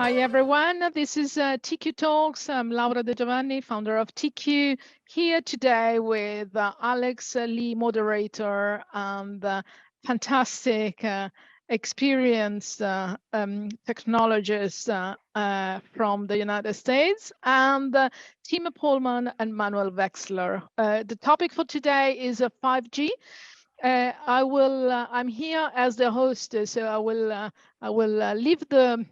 Hi, everyone. This is TiiQu Talks. I'm Laura Degiovanni, founder of TiiQu, here today with Alex Lee, moderator, and fantastic, experienced technologists from the United States, and Tim Pohlmann and Manuel Vexler. The topic for today is 5G. I'm here as the host, so I will leave the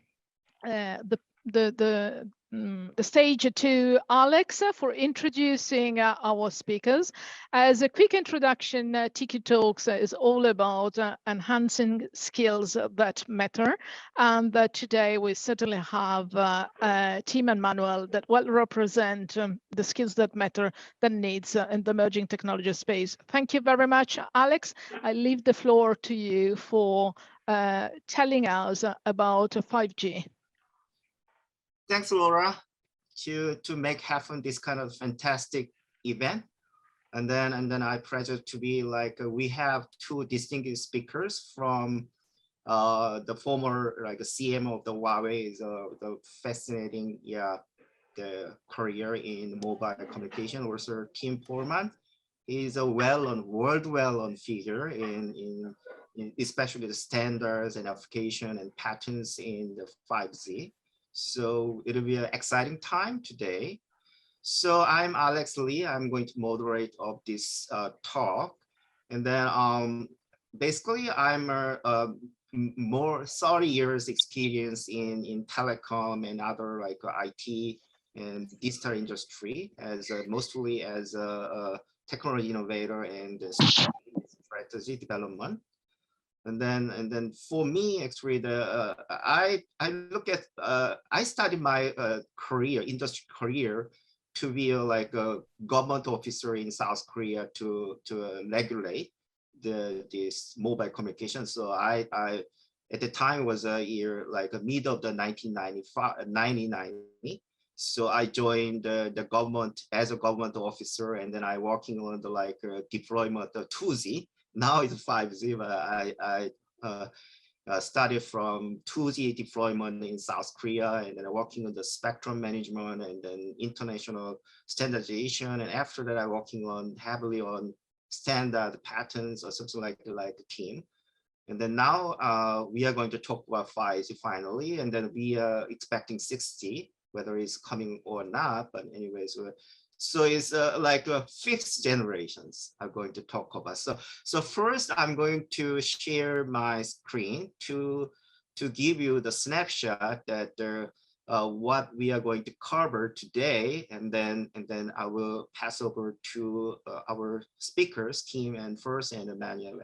stage to Alex for introducing our speakers. As a quick introduction, TiiQu Talks is all about enhancing skills that matter. And today we certainly have Tim and Manuel that will represent the skills that matter, that needs in the emerging technology space. Thank you very much, Alex. I leave the floor to you for telling us about 5G. Thanks, Laura, to make happen this kind of fantastic event. And then I pleasure to be like, we have two distinguished speakers from the former CMO of the Huawei, the fascinating, the career in mobile communication. Also, Tim Pohlmann is a world well-known figure in especially the standards and application and patents in the 5G. So it'll be an exciting time today. So I'm Alex Lee. I'm going to moderate of this talk. And then basically I'm more 30 years experience in telecom and other like IT and digital industry as mostly as a technology innovator and strategy development. And then for me, actually, I look at I started my industry career to be like a government officer in South Korea to regulate this mobile communication. So I at the time was a year like a middle of the 1990. So I joined the government as a government officer, and then I working on the deployment of 2G. Now it's 5G, but I started from 2G deployment in South Korea, and then working on the spectrum management and then international standardization. And after that, I working on heavily on standard patents or something like a team. And then now we are going to talk about 5G finally, and then we are expecting 6G, whether it's coming or not. But anyways. So it's like fifth generations I'm going to talk about. So first I'm going to share my screen to give you the snapshot that what we are going to cover today, and then I will pass over to our speakers, Tim and first and Manuel.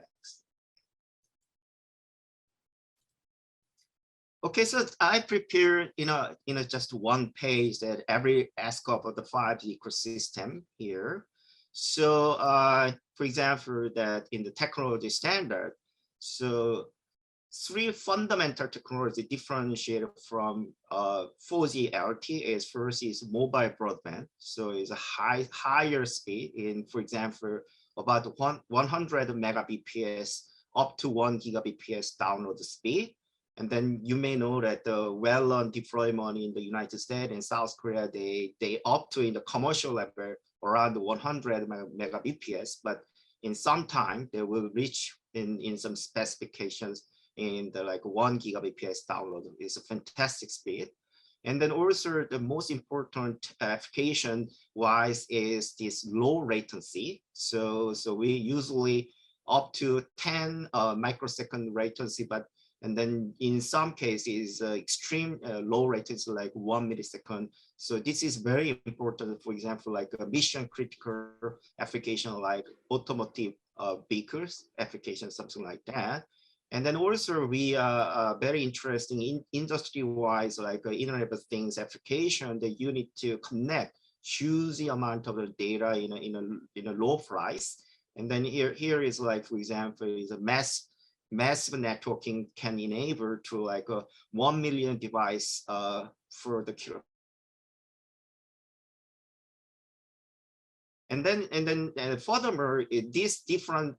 Okay, so I prepared just one page that every aspect of the 5G ecosystem here. So for example, that in the technology standard, so three fundamental technology differentiated from 4G LTE is first is mobile broadband. So it's a higher speed in, for example, about 100 megabps up to 1 gigabps download speed. And then you may know that the well-known deployment in the United States and South Korea, they up to in the commercial level around 100 megabps, but in some time they will reach in some specifications in the 1 gigabps download. Is a fantastic speed. And then also the most important application wise is this low latency. So we usually up to 10 microsecond latency, and then in some cases, extreme low latency, like 1 millisecond. So this is very important, for example, like a mission critical application, like automotive vehicles application, something like that. And then also we are very interesting in industry-wise, like Internet of Things application that you need to connect huge amount of the data in a low price. And then here is like, for example, is a massive networking can enable to like a 1 million device for the kilo. And then furthermore, these different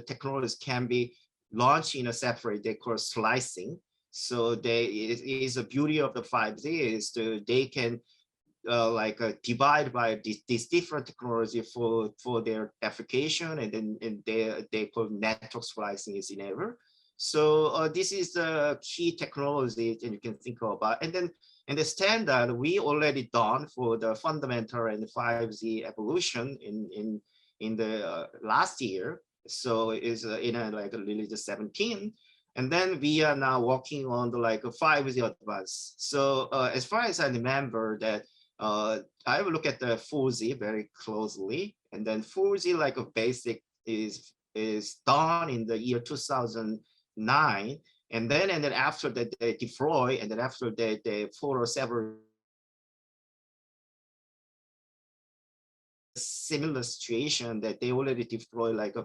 technologies can be launched in a separate, they call slicing. So it is the beauty of the 5G is they can divide by these different technology for their application, and then they call network slicing is enabled. So this is the key technology that you can think about. And then the standard we already done for the fundamental and 5G evolution in the last year. So it's in release 17. And then we are now working on the 5G advanced. So as far as I remember that I will look at the 4G very closely, and then 4G like a basic is done in the year 2009, and then after that they deploy, and then after that they follow several similar situation that they already deploy like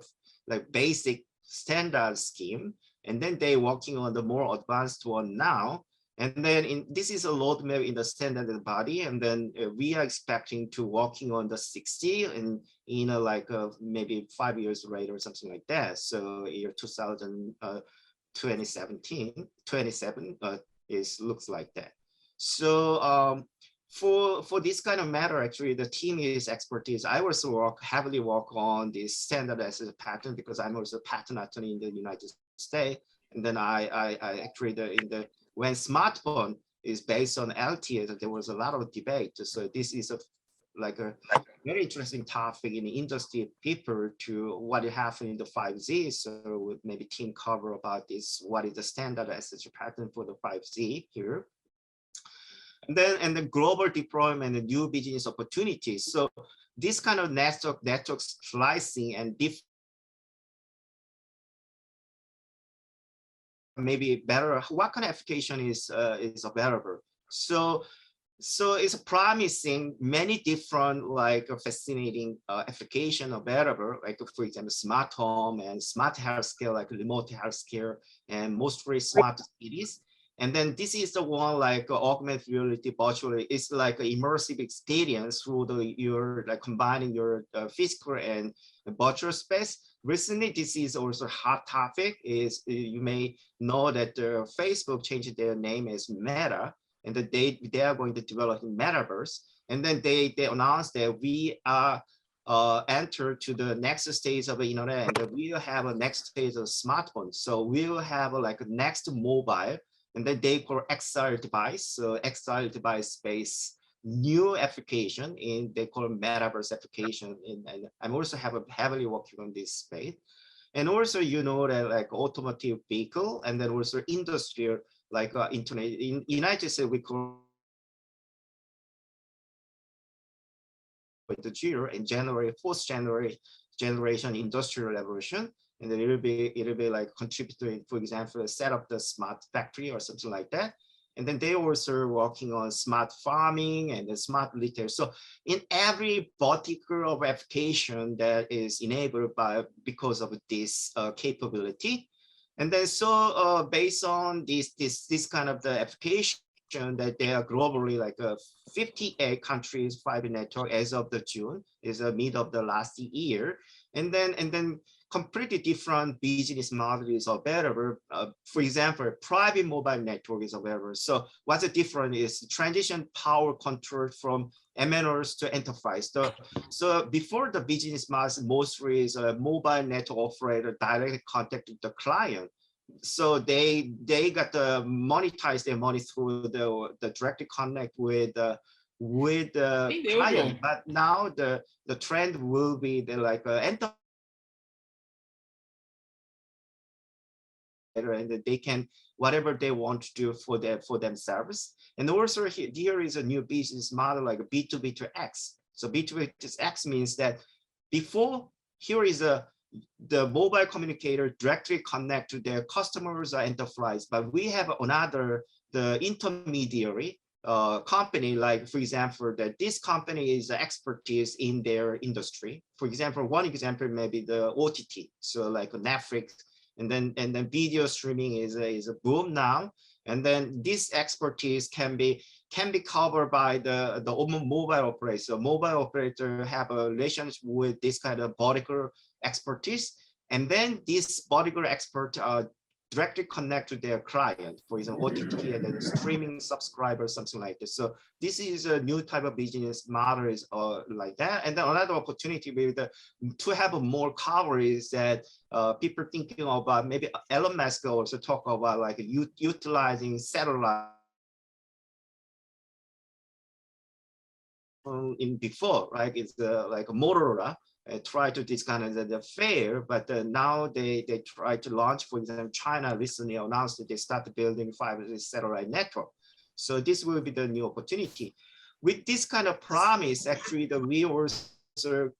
basic standard scheme, and then they working on the more advanced one now. And then this is a roadmap in the standard body, and then we are expecting to working on the 60 and maybe 5 years later or something like that. So year 2027 looks like that. So for this kind of matter, actually, the team is expertise. I also heavily work on this standard as a patent because I'm also a patent attorney in the United States. And then I actually when smartphone is based on LTE, there was a lot of debate. So this is a very interesting topic in the industry people to what happened in the 5G. So maybe team cover about this, what is the standard as a pattern for the 5G here. And the global deployment and new business opportunities. So this kind of network slicing and maybe better, what kind of application is available. So it's promising many different fascinating application available, like for example, smart home and smart healthcare, like remote healthcare, and mostly smart cities. And then this is the one augmented reality, virtual. It's like an immersive experience through your combining your physical and virtual space. Recently, this is also a hot topic. Is you may know that Facebook changed their name as Meta, and that they are going to develop in metaverse. And then they announced that we are enter to the next stage of the internet, and that we will have a next stage of smartphone. So we will have a next mobile, and then they call XR device. So XR device space new application they call metaverse application. And I'm also heavily working on this space. And also, that automotive vehicle, and then also industrial, internet. In United States, we call the year in January, fourth generation industrial revolution. And then it'll be contributing, for example, set up the smart factory or something like that. And then they also working on smart farming and the smart retail. So in every vertical of application that is enabled because of this capability. And then so based on this kind of the application that they are globally 58 countries 5G network as of the June is the mid of the last year. And then completely different business models are available. For example, private mobile network is available. So what's the difference is transition power control from MNOs to enterprise. So before the business model, mostly is a mobile network operator directly contact with the client. So they got to monetize their money through the direct connect with the client. But now the trend will be the enterprise, and they can whatever they want to do for themselves. And also here is a new business model like B2B to X. So B2B to X means that before here is the mobile communicator directly connect to their customers or enterprise, but we have the intermediary company, like for example, that this company is expertise in their industry. For example, one example may be the OTT, so like Netflix. And then video streaming is a boom now, and then this expertise can be covered by the mobile operator. So mobile operator have a relationship with this kind of vertical expertise, and then this vertical expert directly connect to their client, for example, OTT and then streaming subscribers, something like this. So this is a new type of business model is like that. And then another opportunity with to have more coverage that people thinking about, maybe Elon Musk also talk about like utilizing cellular in before, right? It's like a Motorola. Try to this kind of the fair, but now they try to launch, for example, China recently announced that they start building 5G satellite network. So this will be the new opportunity. With this kind of promise, actually, we were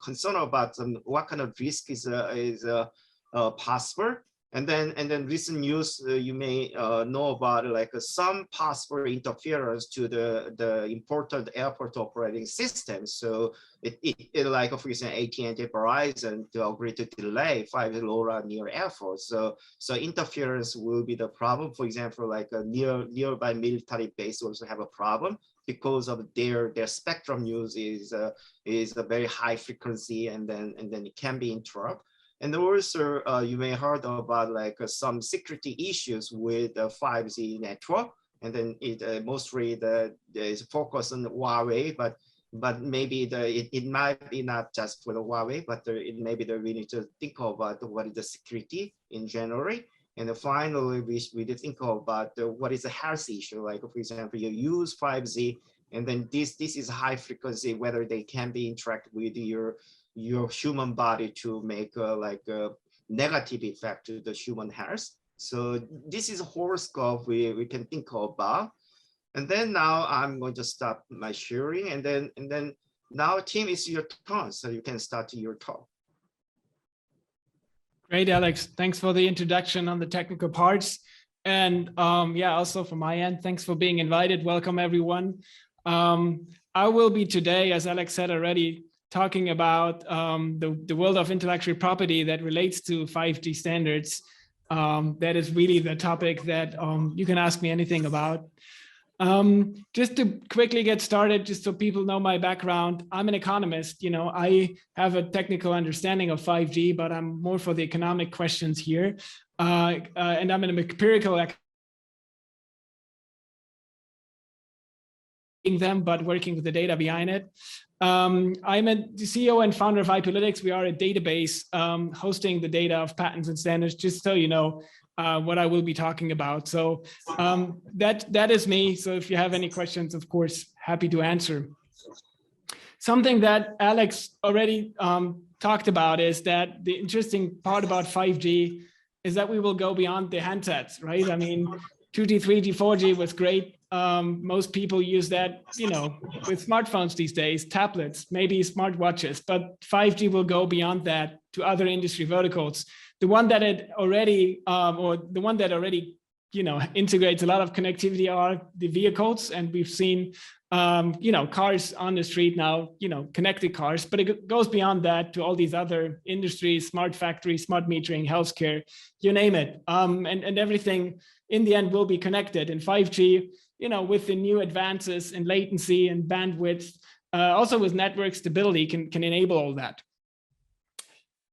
concerned about what kind of risk is possible. And then recent news, you may know about like some possible interference to the important airport operating system. So it like, for example, AT&T Verizon to agree to delay 5G LoRa near airports. So interference will be the problem. For example, like a nearby military base also have a problem because of their spectrum use is a very high frequency, and then it can be interrupted. And also, you may heard about like some security issues with the 5G network, and then it mostly is focused on Huawei, but maybe it might be not just for the Huawei, but it maybe we need to think about what is the security in general. And then finally, we did think about what is the health issue. Like, for example, you use 5G, and then this is high frequency, whether they can be interacted with your human body to make like a negative effect to the human health. So this is a whole scope we can think about. And then now I'm going to stop my sharing, and then now Tim, it's your turn, so you can start your talk. Great, Alex. Thanks for the introduction on the technical parts. And yeah, also from my end, thanks for being invited. Welcome, everyone. I will be today, as Alex said already, talking about the world of intellectual property that relates to 5G standards. That is really the topic that you can ask me anything about. Just to quickly get started, just so people know my background, I'm an economist. You know, I have a technical understanding of 5G, but I'm more for the economic questions here. And I'm an empirical them, but working with the data behind it. I'm the CEO and founder of IPlytics. We are a database hosting the data of patents and standards, just so you know what I will be talking about. So that is me. So if you have any questions, of course, happy to answer. Something that Alex already talked about is that the interesting part about 5G is that we will go beyond the handsets, right? I mean, 2G, 3G, 4G was great. Most people use that, you know, with smartphones these days, tablets, maybe smartwatches, but 5G will go beyond that to other industry verticals. The one that it already, you know, integrates a lot of connectivity are the vehicles, and we've seen, you know, cars on the street now, you know, connected cars, but it goes beyond that to all these other industries, smart factories, smart metering, healthcare, you name it, and everything in the end will be connected. And 5G, you know, with the new advances in latency and bandwidth, also with network stability, can enable all that.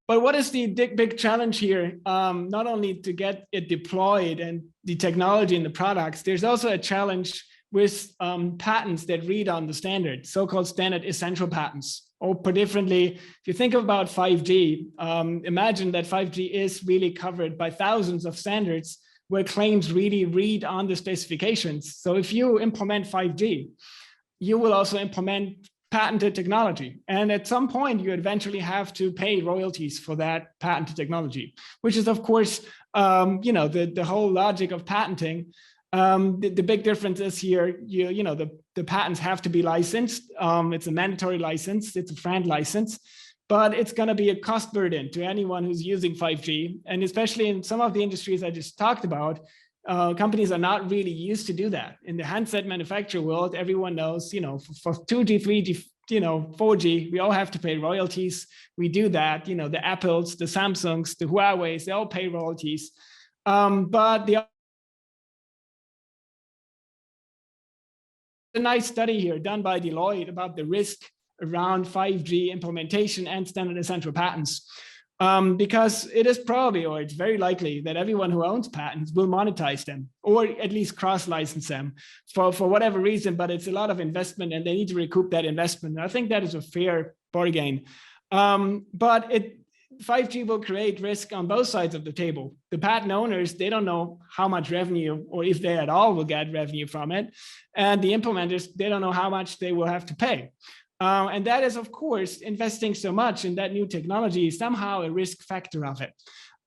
But what is the big challenge here? Not only to get it deployed and the technology and the products, there's also a challenge with patents that read on the standard, so-called standard essential patents. Or put differently, if you think about 5G, imagine that 5G is really covered by thousands of standards where claims really read on the specifications. So if you implement 5G, you will also implement patented technology. And at some point, you eventually have to pay royalties for that patented technology, which is, of course, you know, the whole logic of patenting. The big difference is here, you know, the patents have to be licensed. It's a mandatory license. It's a FRAND license. But it's going to be a cost burden to anyone who's using 5G. And especially in some of the industries I just talked about, companies are not really used to do that. In the handset manufacturer world, everyone knows, you know, for 2G, 3G, you know, 4G, we all have to pay royalties. We do that, you know, the Apples, the Samsungs, the Huaweis, they all pay royalties. But a nice study here done by Deloitte about the risk around 5G implementation and standard essential patents. because it is probably, or it's very likely that everyone who owns patents will monetize them, or at least cross-license them for whatever reason, but it's a lot of investment and they need to recoup that investment. And I think that is a fair bargain. But 5G will create risk on both sides of the table. The patent owners, they don't know how much revenue, or if they at all will get revenue from it. And the implementers, they don't know how much they will have to pay. And that is, of course, investing so much in that new technology is somehow a risk factor of it.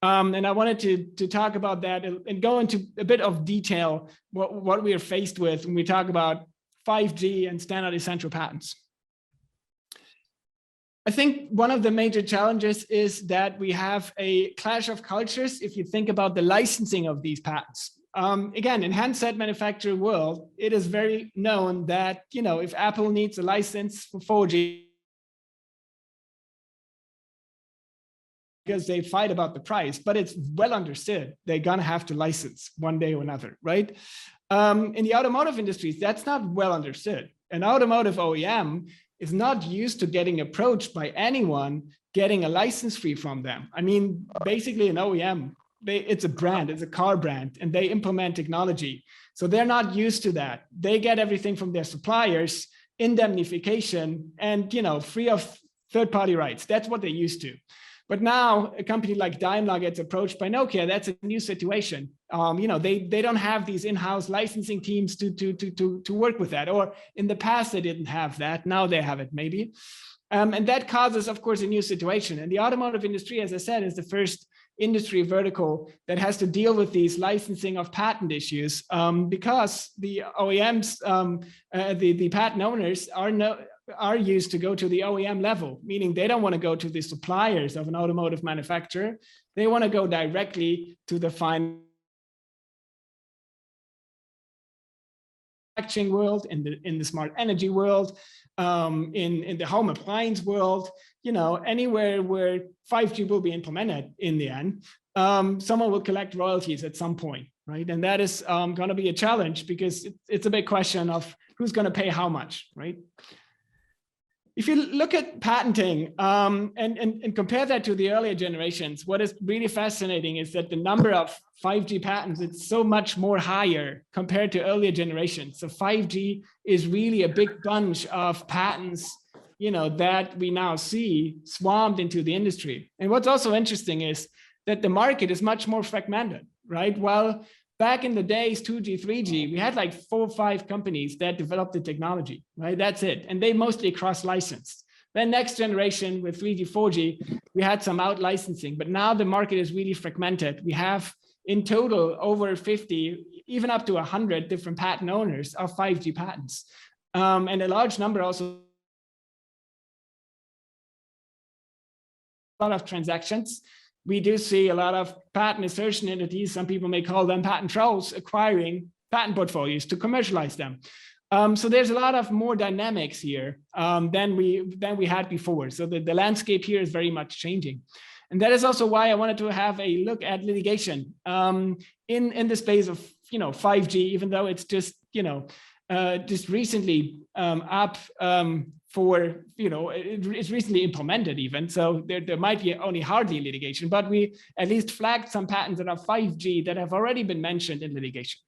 And I wanted to talk about that and go into a bit of detail what we are faced with when we talk about 5G and standard essential patents. I think one of the major challenges is that we have a clash of cultures if you think about the licensing of these patents. Again, in handset manufacturer world, it is very known that, you know, if Apple needs a license for 4G, because they fight about the price, but it's well understood they're gonna have to license one day or another, right? In the automotive industries, that's not well understood. An automotive OEM is not used to getting approached by anyone getting a license fee from them. I mean, basically an OEM, it's a brand, it's a car brand, and they implement technology. So they're not used to that. They get everything from their suppliers, indemnification, and, you know, free of third-party rights. That's what they're used to. But now a company like Daimler gets approached by Nokia. That's a new situation. You know, they don't have these in-house licensing teams to work with that. Or in the past, they didn't have that. Now they have it, maybe. And that causes, of course, a new situation. And the automotive industry, as I said, is the first industry vertical that has to deal with these licensing of patent issues, because the OEMs, the patent owners are used to go to the OEM level, meaning they don't want to go to the suppliers of an automotive manufacturer. They want to go directly to the manufacturing world, in the smart energy world, in the home appliance world, you know, anywhere where 5G will be implemented in the end, someone will collect royalties at some point, right? And that is going to be a challenge because it's a big question of who's going to pay how much, right? If you look at patenting and compare that to the earlier generations, what is really fascinating is that the number of 5G patents, it's so much more higher compared to earlier generations. So 5G is really a big bunch of patents, you know, that we now see swarmed into the industry. And what's also interesting is that the market is much more fragmented, right? Well, back in the days, 2G, 3G, we had like 4 or 5 companies that developed the technology, right? That's it. And they mostly cross-licensed. Then next generation with 3G, 4G, we had some out licensing, but now the market is really fragmented. We have in total over 50, even up to 100 different patent owners of 5G patents. And a large number also a lot of transactions. We do see a lot of patent assertion entities, some people may call them patent trolls, acquiring patent portfolios to commercialize them. So there's a lot of more dynamics here than we had before. So the landscape here is very much changing. And that is also why I wanted to have a look at litigation in the space of, you know, 5G, even though it's just, you know, just recently up for, you know, it's recently implemented even. So there might be only hardly litigation, but we at least flagged some patents that are 5G that have already been mentioned in litigation.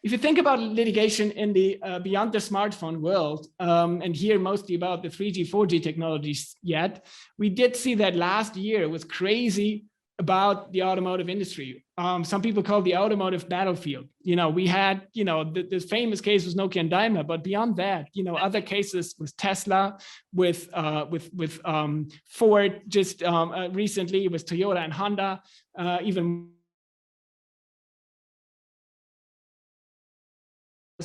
If you think about litigation in the beyond the smartphone world, and here mostly about the 3G, 4G technologies yet, we did see that last year was crazy about the automotive industry. Some people call it the automotive battlefield. You know, we had, you know, the famous case was Nokia and Daimler, but beyond that, you know, other cases with Tesla, with Ford, just recently with Toyota and Honda, even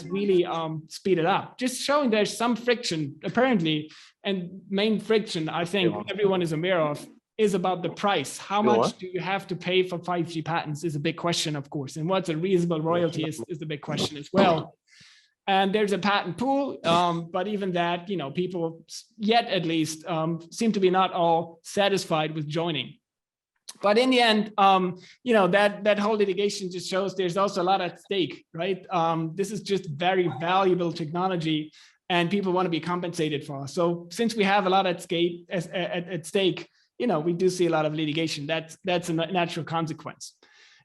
really speeded up, just showing there's some friction apparently, and main friction I think everyone is aware of is about the price. How much do you have to pay for 5G patents is a big question, of course, and what's a reasonable royalty is the big question as well. And there's a patent pool, but even that, you know, people yet at least seem to be not all satisfied with joining. But in the end, you know, that whole litigation just shows there's also a lot at stake, right? This is just very valuable technology and people want to be compensated for. So since we have a lot at stake, we do see a lot of litigation. That's a natural consequence.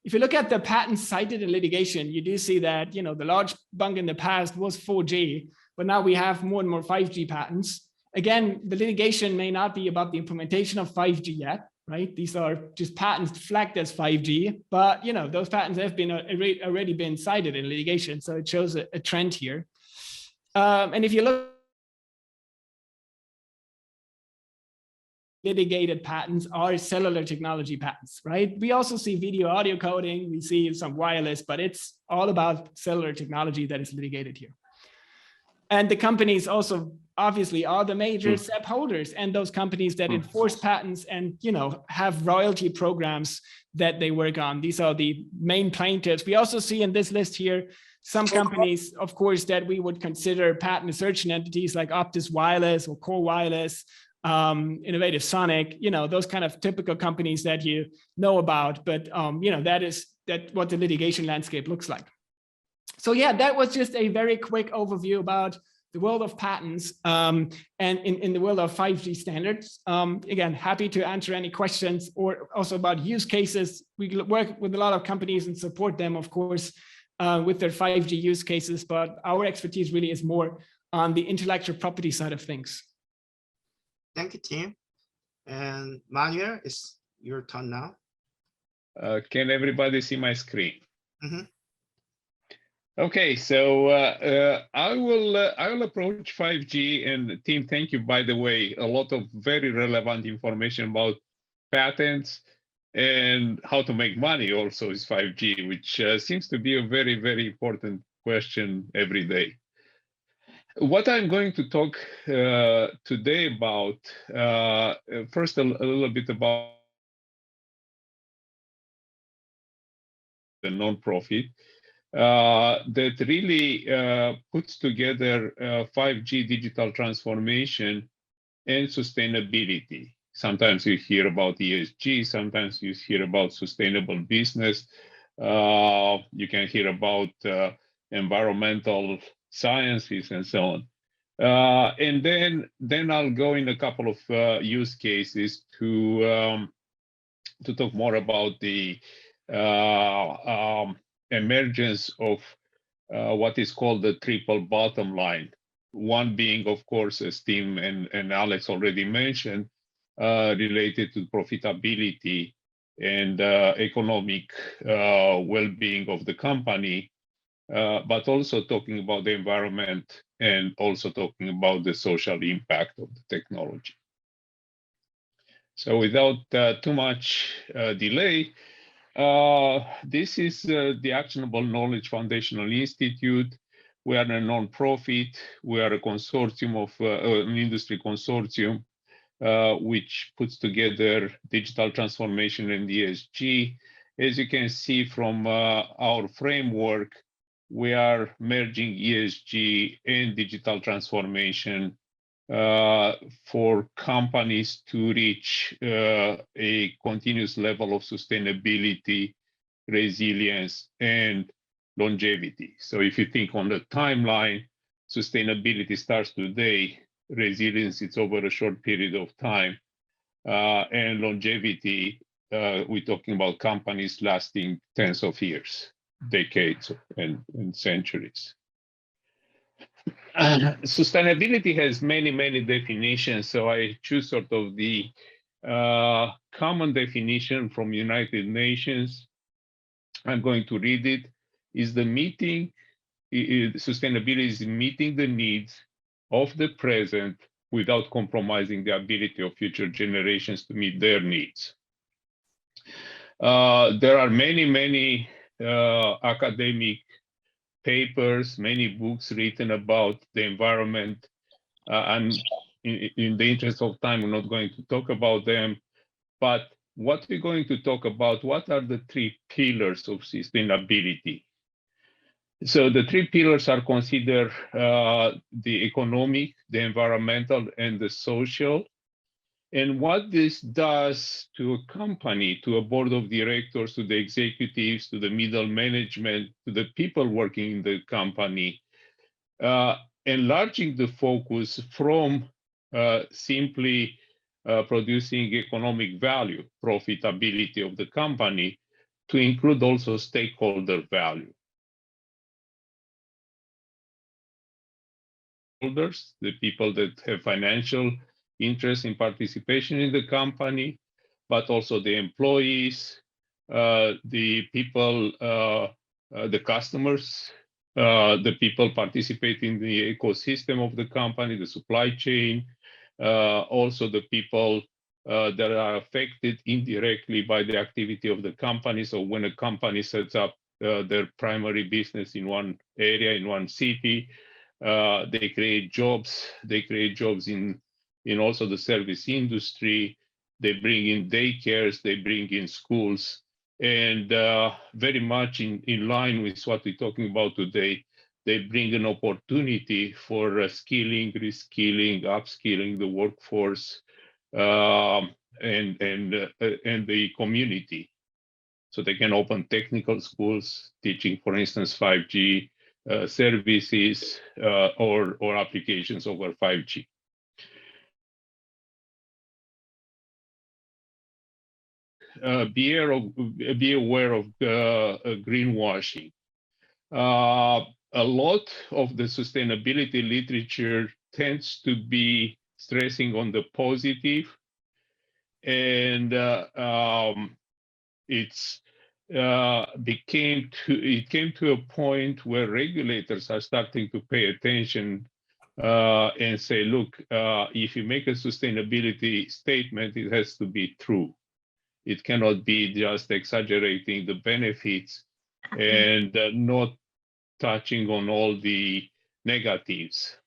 If you look at the patents cited in litigation, you do see that, the large bunk in the past was 4G, but now we have more and more 5G patents. Again, the litigation may not be about the implementation of 5G yet, right? These are just patents flagged as 5G, but those patents have been already been cited in litigation, so it shows a trend here. And if you look, litigated patents are cellular technology patents, right? We also see video audio coding, we see some wireless, but it's all about cellular technology that is litigated here. And the companies also obviously are the major SEP holders and those companies that enforce patents and have royalty programs that they work on. These are the main plaintiffs. We also see in this list here some companies, of course, that we would consider patent assertion entities like Optus Wireless or Core Wireless, Innovative Sonic, those kind of typical companies that you know about, but that's what the litigation landscape looks like. So yeah, that was just a very quick overview about the world of patents and in the world of 5G standards. Again, happy to answer any questions or also about use cases. We work with a lot of companies and support them, of course, with their 5G use cases, but our expertise really is more on the intellectual property side of things. Thank you, Tim. And Manuel, it's your turn now. Can everybody see my screen? Mm-hmm. Okay, so I will approach 5G, and Tim, thank you, by the way, a lot of very relevant information about patents and how to make money also is 5G, which seems to be a very, very important question every day. What I'm going to talk today about, first a little bit about the nonprofit that really puts together 5G digital transformation and sustainability. Sometimes you hear about ESG, sometimes you hear about sustainable business. You can hear about environmental sciences and so on. And then I'll go in a couple of use cases to talk more about the emergence of what is called the triple bottom line. One being, of course, as Tim and Alex already mentioned, related to profitability and economic well-being of the company, but also talking about the environment and also talking about the social impact of the technology. So without too much delay, this is the Actionable Knowledge Foundational Institute. We are a non-profit. We are a consortium of an industry consortium, which puts together digital transformation and ESG. As you can see from our framework, we are merging ESG and digital transformation for companies to reach a continuous level of sustainability, resilience, and longevity. So if you think on the timeline, sustainability starts today, resilience is over a short period of time, and longevity, we're talking about companies lasting tens of years, decades, and centuries. Sustainability has many, many definitions, so I choose sort of the common definition from United Nations. I'm going to read it. Sustainability is meeting the needs of the present without compromising the ability of future generations to meet their needs. There are many, many academic papers, many books written about the environment. And in the interest of time, we're not going to talk about them. But what we're going to talk about, what are the three pillars of sustainability? So the three pillars are considered the economic, the environmental, and the social. And what this does to a company, to a board of directors, to the executives, to the middle management, to the people working in the company, enlarging the focus from simply producing economic value, profitability of the company, to include also stakeholder value. The people that have financial interest in participation in the company, but also the employees, the people, the customers, the people participating in the ecosystem of the company, the supply chain, also the people that are affected indirectly by the activity of the company. So when a company sets up their primary business in one area, in one city, they create jobs. They create jobs in also the service industry. They bring in daycares. They bring in schools. And very much in line with what we're talking about today, they bring an opportunity for skilling, reskilling, upskilling the workforce and the community. So they can open technical schools teaching, for instance, 5G services or applications over 5G. Be aware of greenwashing. A lot of the sustainability literature tends to be stressing on the positive, and it came to a point where regulators are starting to pay attention and say, look, if you make a sustainability statement, it has to be true. It cannot be just exaggerating the benefits and not touching on all the negatives.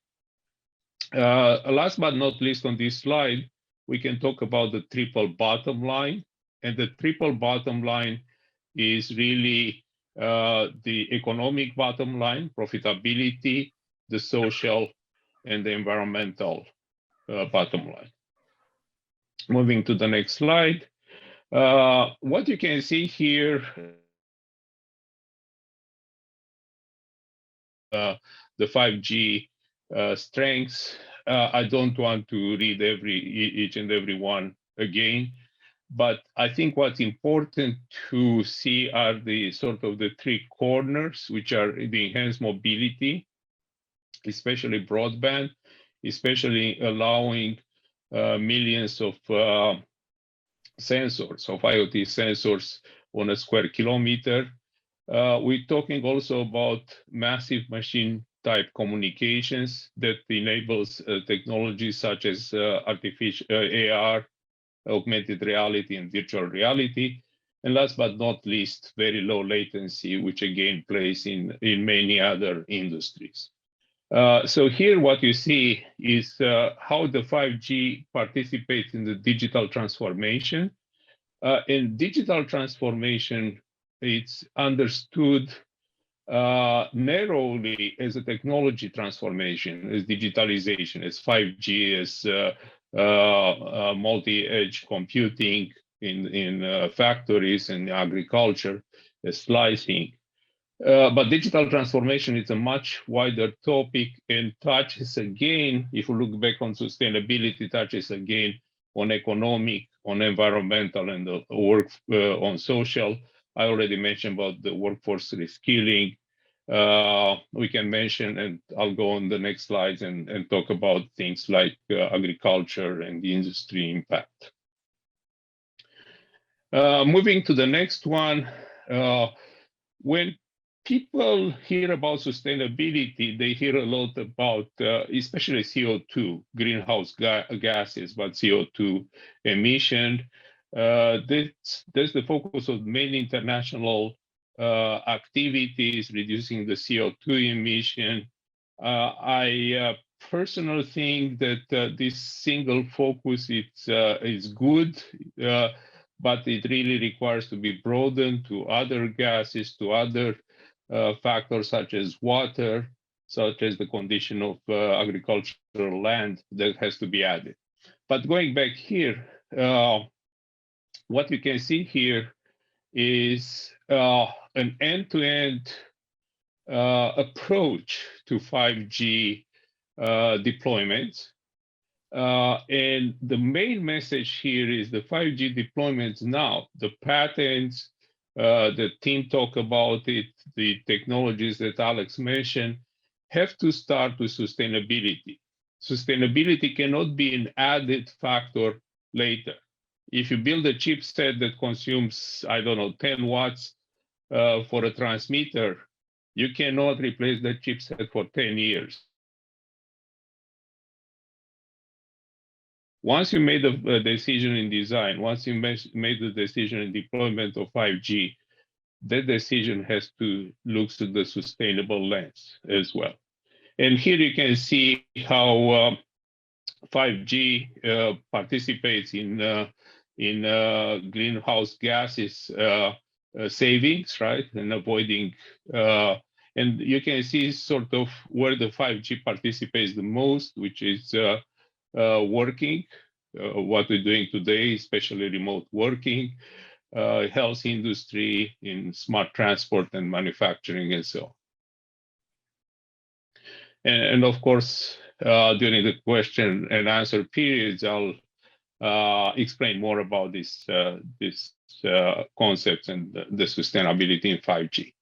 Last but not least on this slide, we can talk about the triple bottom line. And the triple bottom line is really the economic bottom line, profitability, the social, and the environmental bottom line. Moving to the next slide. What you can see here, the 5G strengths. I don't want to read each and every one again, but I think what's important to see are the sort of the three corners, which are the enhanced mobility, especially broadband, especially allowing millions of sensors, of IoT sensors on a square kilometer. We're talking also about massive machine type communications that enables technologies such as artificial AR, augmented reality, and virtual reality. And last but not least, very low latency, which again plays in many other industries. So here what you see is how the 5G participates in the digital transformation. In digital transformation, it's understood narrowly as a technology transformation, as digitalization, as 5G, as multi-edge computing in factories and agriculture, as slicing. But digital transformation is a much wider topic and touches again, if you look back on sustainability, touches again on economic, on environmental, and the work on social. I already mentioned about the workforce reskilling. We can mention, and I'll go on the next slides and talk about things like agriculture and the industry impact. Moving to the next one, when people hear about sustainability, they hear a lot about, especially CO2, greenhouse gases, but CO2 emission. That's the focus of many international activities, reducing the CO2 emission. I personally think that this single focus is good, but it really requires to be broadened to other gases, to other factors such as water, such as the condition of agricultural land that has to be added. But going back here, what you can see here is an end-to-end approach to 5G deployments. And the main message here is the 5G deployments now, the patents, the team talk about it, the technologies that Alex mentioned, have to start with sustainability. Sustainability cannot be an added factor later. If you build a chipset that consumes, I don't know, 10 watts for a transmitter, you cannot replace that chipset for 10 years. Once you made a decision in design, once you made the decision in deployment of 5G, that decision has to look to the sustainable lens as well. And here you can see how 5G participates in greenhouse gases savings, right, and avoiding. And you can see sort of where the 5G participates the most, which is working, what we're doing today, especially remote working, health industry, in smart transport and manufacturing, and so on. And of course, during the question and answer periods, I'll explain more about this concepts and the sustainability in 5G.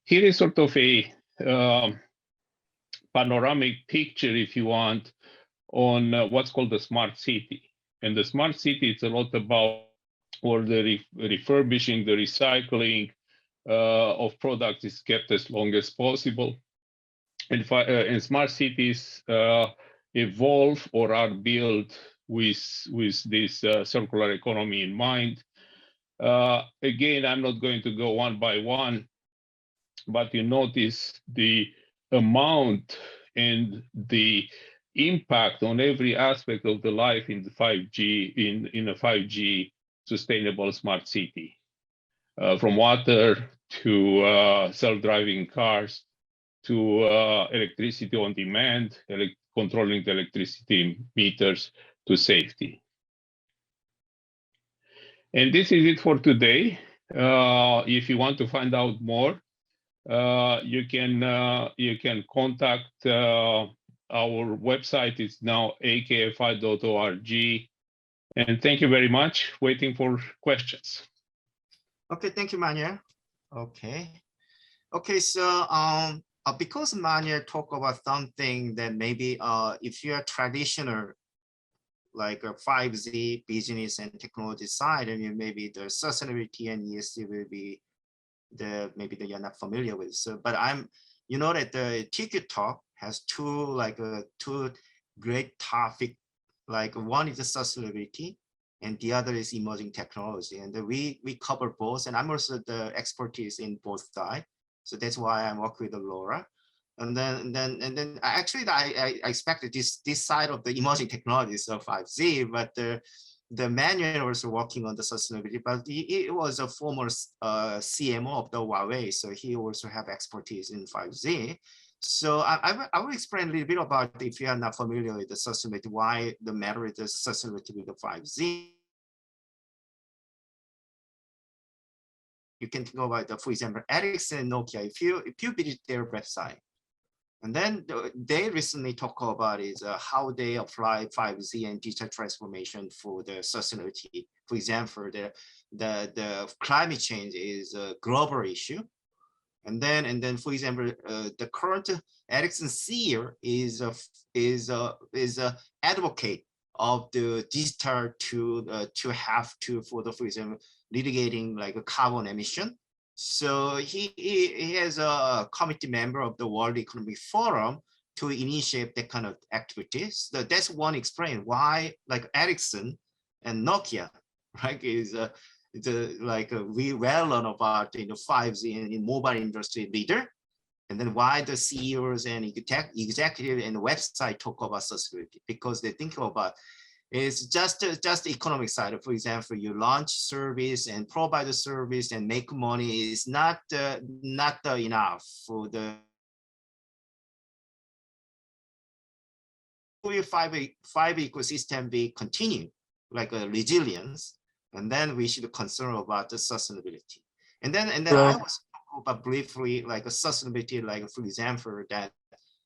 Here is sort of a panoramic picture, if you want, on what's called the smart city. And the smart city, it's a lot about or the refurbishing, the recycling of products is kept as long as possible. And smart cities evolve or are built with this circular economy in mind. Again, I'm not going to go one by one, but you notice the amount and the impact on every aspect of the life in the 5G, in a 5G sustainable smart city, from water to self-driving cars to electricity on demand, controlling the electricity meters, to safety. And this is it for today. If you want to find out more, you can contact our website. It's now akfi.org. And thank you very much. Waiting for questions. Okay, thank you, Manuel. Okay, so because Manuel talked about something that maybe if you're traditional, like a 5G business and technology side, I mean, maybe the sustainability and ESG will be maybe that you're not familiar with. So, but you know that the TiiQu talk has two great topic. Like one is the sustainability, and the other is emerging technology. And we cover both. And I'm also the expertise in both sides. So that's why I work with Laura. And then actually I expected this side of the emerging technologies of 5G, but the Manuel was working on the sustainability, but he was a former CMO of the Huawei, so he also have expertise in 5G. So I will explain a little bit about, if you are not familiar with the sustainability, why the matter is the sustainability with the 5G. You can think about for example, Ericsson and Nokia. If you visit their website, and then they recently talk about is how they apply 5G and digital transformation for the sustainability. For example, the climate change is a global issue. And then, for example, the current Ericsson CEO is a advocate of the digital to have to for example, litigating like a carbon emission. So he is a committee member of the World Economic Forum to initiate that kind of activities. So that's one explain why like Ericsson and Nokia, right, is we well known about 5G in mobile industry leader, and then why the CEOs and executive and the website talk about sustainability, because they think about it's just the economic side. For example, you launch service and provide a service and make money is not enough for the 5 ecosystem be continue like a resilience. And then we should concern about the sustainability. And then I was talking about briefly like a sustainability, like for example, that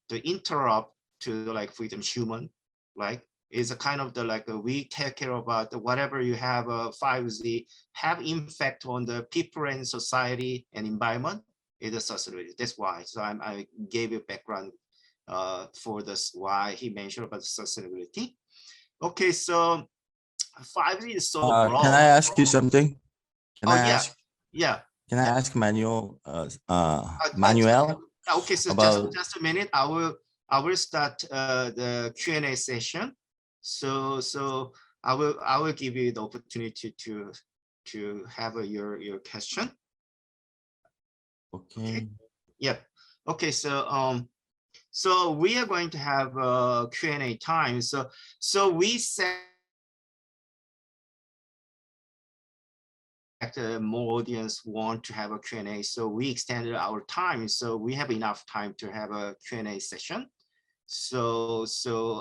the interrupt to like freedom human, like is a kind of the like we take care about whatever you have 5G have impact on the people and society and environment is a sustainability. That's why. So I gave you background for this why he mentioned about sustainability. Okay, so 5G is so broad. Can I ask you something? Can I yeah, ask? yeah. Can I ask Manuel? Manuel? Okay, so about... just a minute. I will start the Q&A session. So I will give you the opportunity to have your question. Okay. Yep. Okay. So we are going to have a Q&A time. So we set more audience want to have a Q&A, so we extended our time, so we have enough time to have a Q&A session. So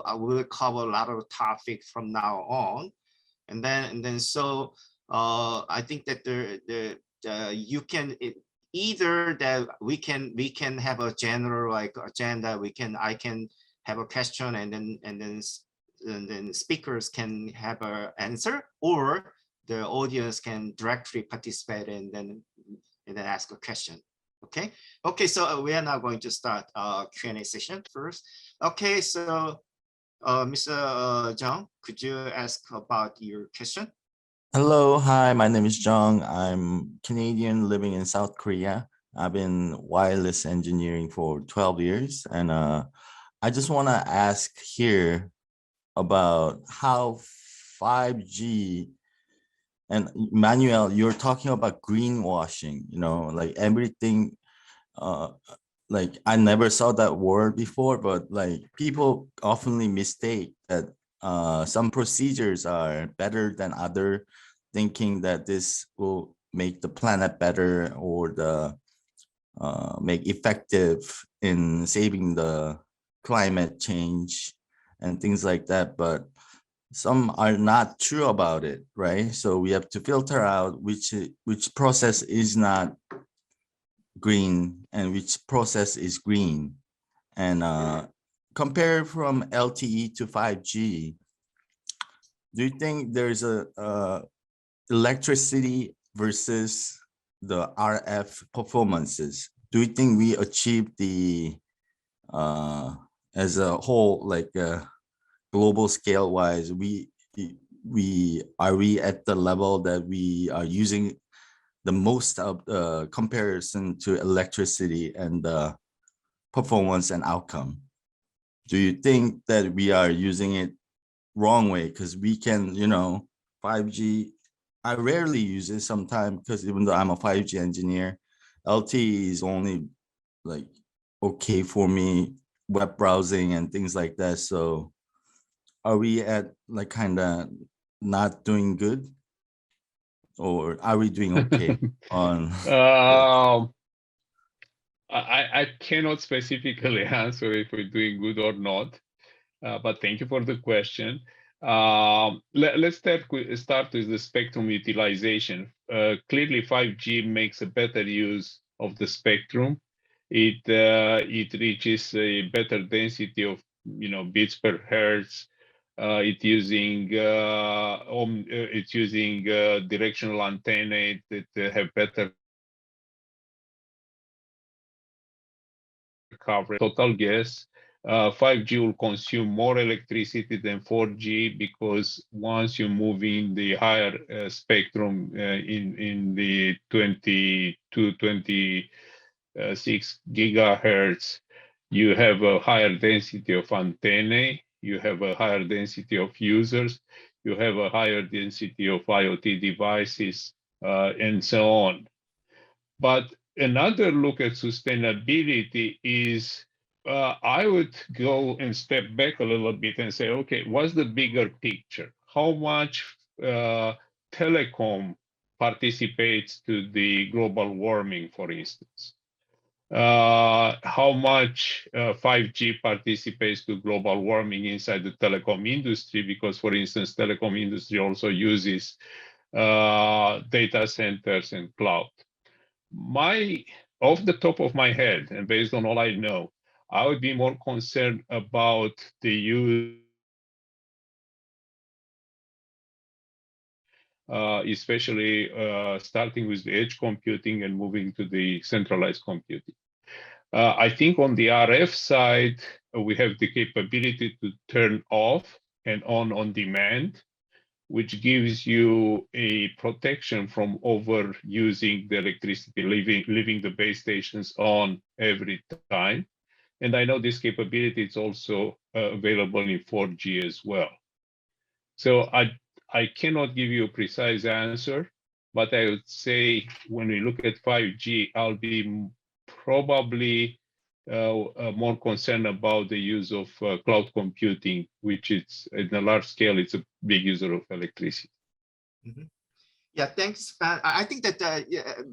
I will cover a lot of topics from now on, and then so I think that you can either that we can have a general like agenda. I can have a question and then speakers can have an answer, or the audience can directly participate and then ask a question. Okay, so we are now going to start Q&A session first. Okay, so Mr. Jung, could you ask about your question? Hello, hi, my name is Jung. I'm Canadian living in South Korea. I've been wireless engineering for 12 years, and I just want to ask here about how 5G, and Manuel, you're talking about greenwashing, you know, like everything, like I never saw that word before, but like people oftenly mistake that some procedures are better than other, thinking that this will make the planet better or make effective in saving the climate change and things like that. But some are not true about it, right? So we have to filter out which process is not green and which process is green, and compare from LTE to 5G. Do you think there's a electricity versus the RF performances? Do you think we achieved the as a whole, like global scale wise, we at the level that we are using the most of the comparison to electricity and the performance and outcome? Do you think that we are using it wrong way? Because we can, you know, 5G, I rarely use it sometimes, because even though I'm a 5G engineer, LTE is only like okay for me, web browsing and things like that. So are we at like kind of not doing good, or are we doing okay on? I cannot specifically answer if we're doing good or not, but thank you for the question. Let's start with the spectrum utilization. Clearly, 5G makes a better use of the spectrum. It reaches a better density of bits per hertz. It's using directional antennae that have better coverage. Total guess, 5G will consume more electricity than 4G, because once you move in the higher spectrum in the 20 to 26 gigahertz, you have a higher density of antennae, you have a higher density of users, you have a higher density of IoT devices, and so on. But another look at sustainability is, I would go and step back a little bit and say, okay, what's the bigger picture? How much telecom participates to the global warming, for instance? How much 5G participates to global warming inside the telecom industry? Because, for instance, telecom industry also uses data centers and cloud. Off the top of my head, and based on all I know, I would be more concerned about the use especially starting with the edge computing and moving to the centralized computing. I think on the RF side, we have the capability to turn off and on demand, which gives you a protection from overusing the electricity, leaving the base stations on every time. And I know this capability is also available in 4G as well. So I cannot give you a precise answer, but I would say when we look at 5G, I'll be probably more concerned about the use of cloud computing, which is in a large scale, it's a big user of electricity. Mm-hmm. Yeah, thanks. I think that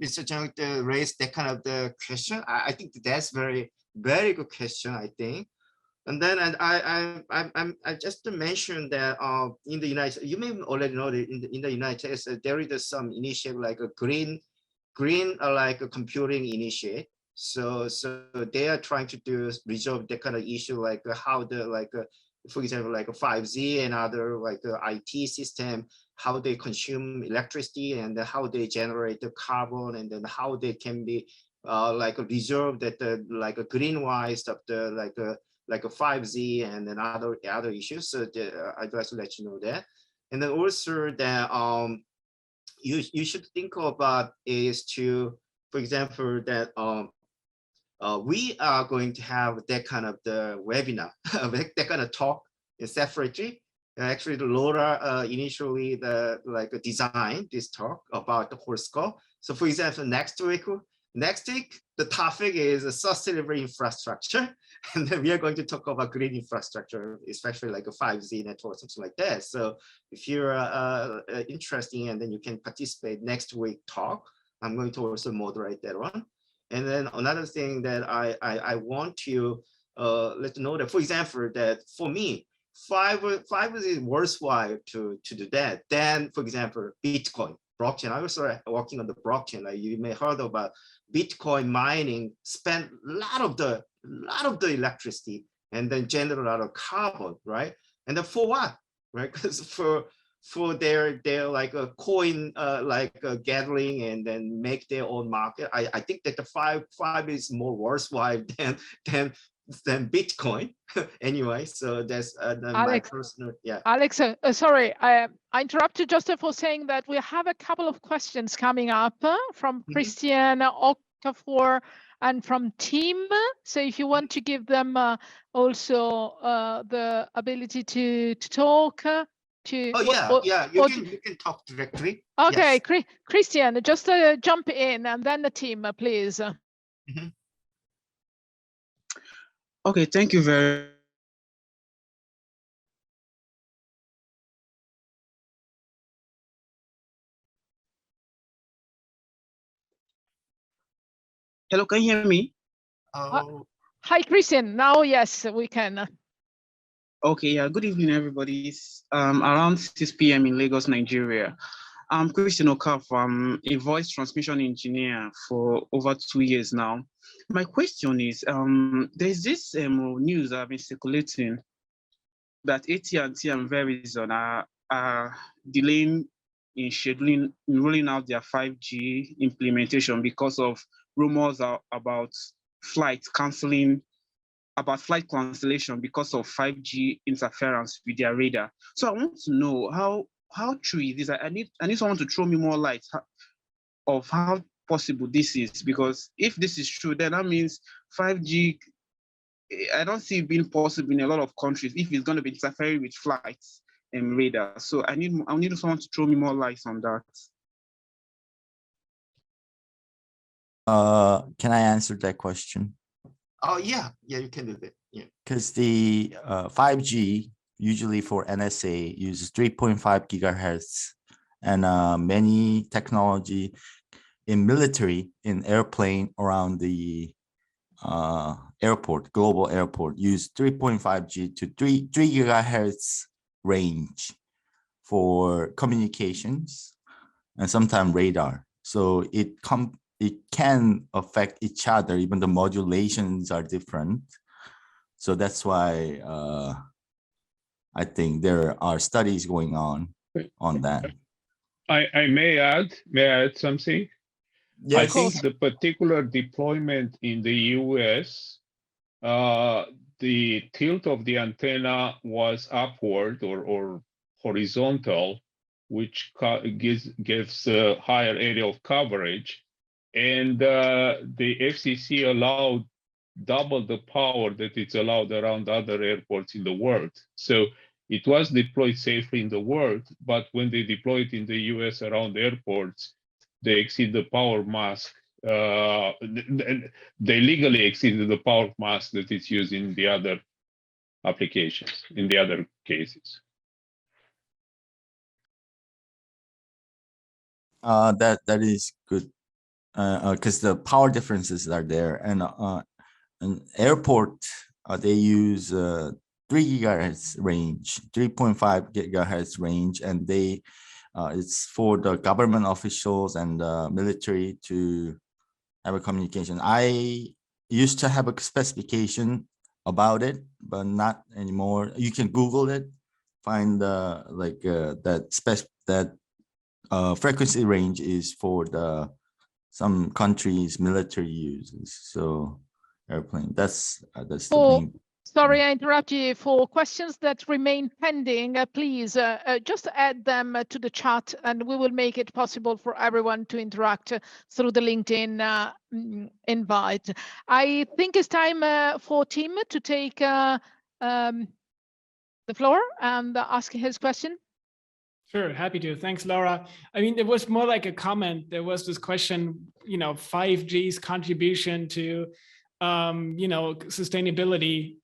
Mr. Jung raised that kind of the question. I think that's very good question, I think. And then I just mentioned that in the United States, you may already know that in the United States, there is some initiative like a green like a computing initiative. So they are trying to resolve that kind of issue, like how the for example, like a 5G and other like IT system, how they consume electricity and how they generate the carbon, and then how they can be like resolve that like a green wise of the like a 5G and then other issues. So I'd like to let you know that. And then also that you should think about is to, for example, that we are going to have that kind of the webinar, that kind of talk separately. Actually, Laura initially designed this talk about the whole scope. So for example, next week, the topic is sustainable infrastructure. And then we are going to talk about green infrastructure, especially like a 5G network, something like that. So if you're interested, and then you can participate next week talk. I'm going to also moderate that one. And then another thing that I want to let you know that, for example, that for me, fiber is worthwhile to do that. Then, for example, Bitcoin, blockchain. I was working on the blockchain. Like you may heard about Bitcoin mining, spend a lot of the electricity and then generate a lot of carbon, right? And then for what, right? Because for their like a coin gathering and then make their own market. I think that the five is more worthwhile than Bitcoin. Anyway, so that's my personal, yeah. Alex, sorry, I interrupted just for saying that we have a couple of questions coming up from Christian Okafor and from Tim. So if you want to give them also the ability to talk. You can talk directly. Okay, yes. Christian, just jump in, and then the team, please. Okay, thank you very much. Hello, can you hear me? Hi, Christian. Now, yes, we can. Okay, yeah, good evening, everybody. It's around 6 p.m. in Lagos, Nigeria. I'm Christian Okafor. I'm a voice transmission engineer for over 2 years now. My question is, there's this news that I've been circulating that AT&T and Verizon are delaying in rolling out their 5G implementation because of rumors about flight cancellation because of 5G interference with their radar. So I want to know how true it is. I need someone to throw me more light of how possible this is, because if this is true, then that means 5G, I don't see it being possible in a lot of countries if it's going to be interfering with flights and radar. So I need someone to throw me more light on that. Can I answer that question? Oh, yeah, you can do that. Yeah. Because the 5G, usually for NSA, uses 3.5 gigahertz, and many technology in military, in airplane around the airport, global airport, use 3.5G to 3 gigahertz range for communications and sometimes radar. So it can affect each other, even the modulations are different. So that's why I think there are studies going on that. I may add something. Yes. I think the particular deployment in the US, the tilt of the antenna was upward or horizontal, which gives a higher area of coverage. And the FCC allowed double the power that it's allowed around other airports in the world. So it was deployed safely in the world, but when they deploy it in the US around airports, they exceed the power mask. They legally exceeded the power mask that is used in the other applications, in the other cases. That is good, because the power differences are there, and an airport they use 3 gigahertz range, 3.5 gigahertz range, and they it's for the government officials and military to have a communication. I used to have a specification about it, but not anymore. You can Google it, find that frequency range is for some countries military uses. So airplane. That's the main. Sorry, I interrupt you. For questions that remain pending, please just add them to the chat, and we will make it possible for everyone to interact through the LinkedIn invite. I think it's time for Tim to take the floor and ask his question. Sure, happy to. Thanks, Laura. I mean, it was more like a comment. There was this question, 5G's contribution to sustainability.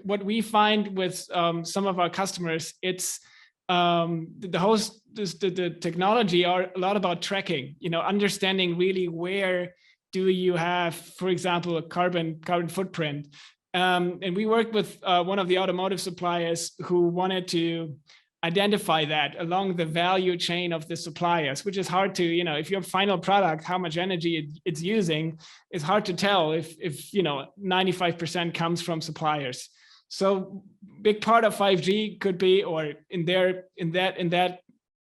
What we find with some of our customers, it's the technology are a lot about tracking, understanding really where do you have, for example, a carbon footprint. And we worked with one of the automotive suppliers who wanted to identify that along the value chain of the suppliers, which is hard to, if your final product, how much energy it's using, it's hard to tell if 95% comes from suppliers. So big part of 5G could be, or in that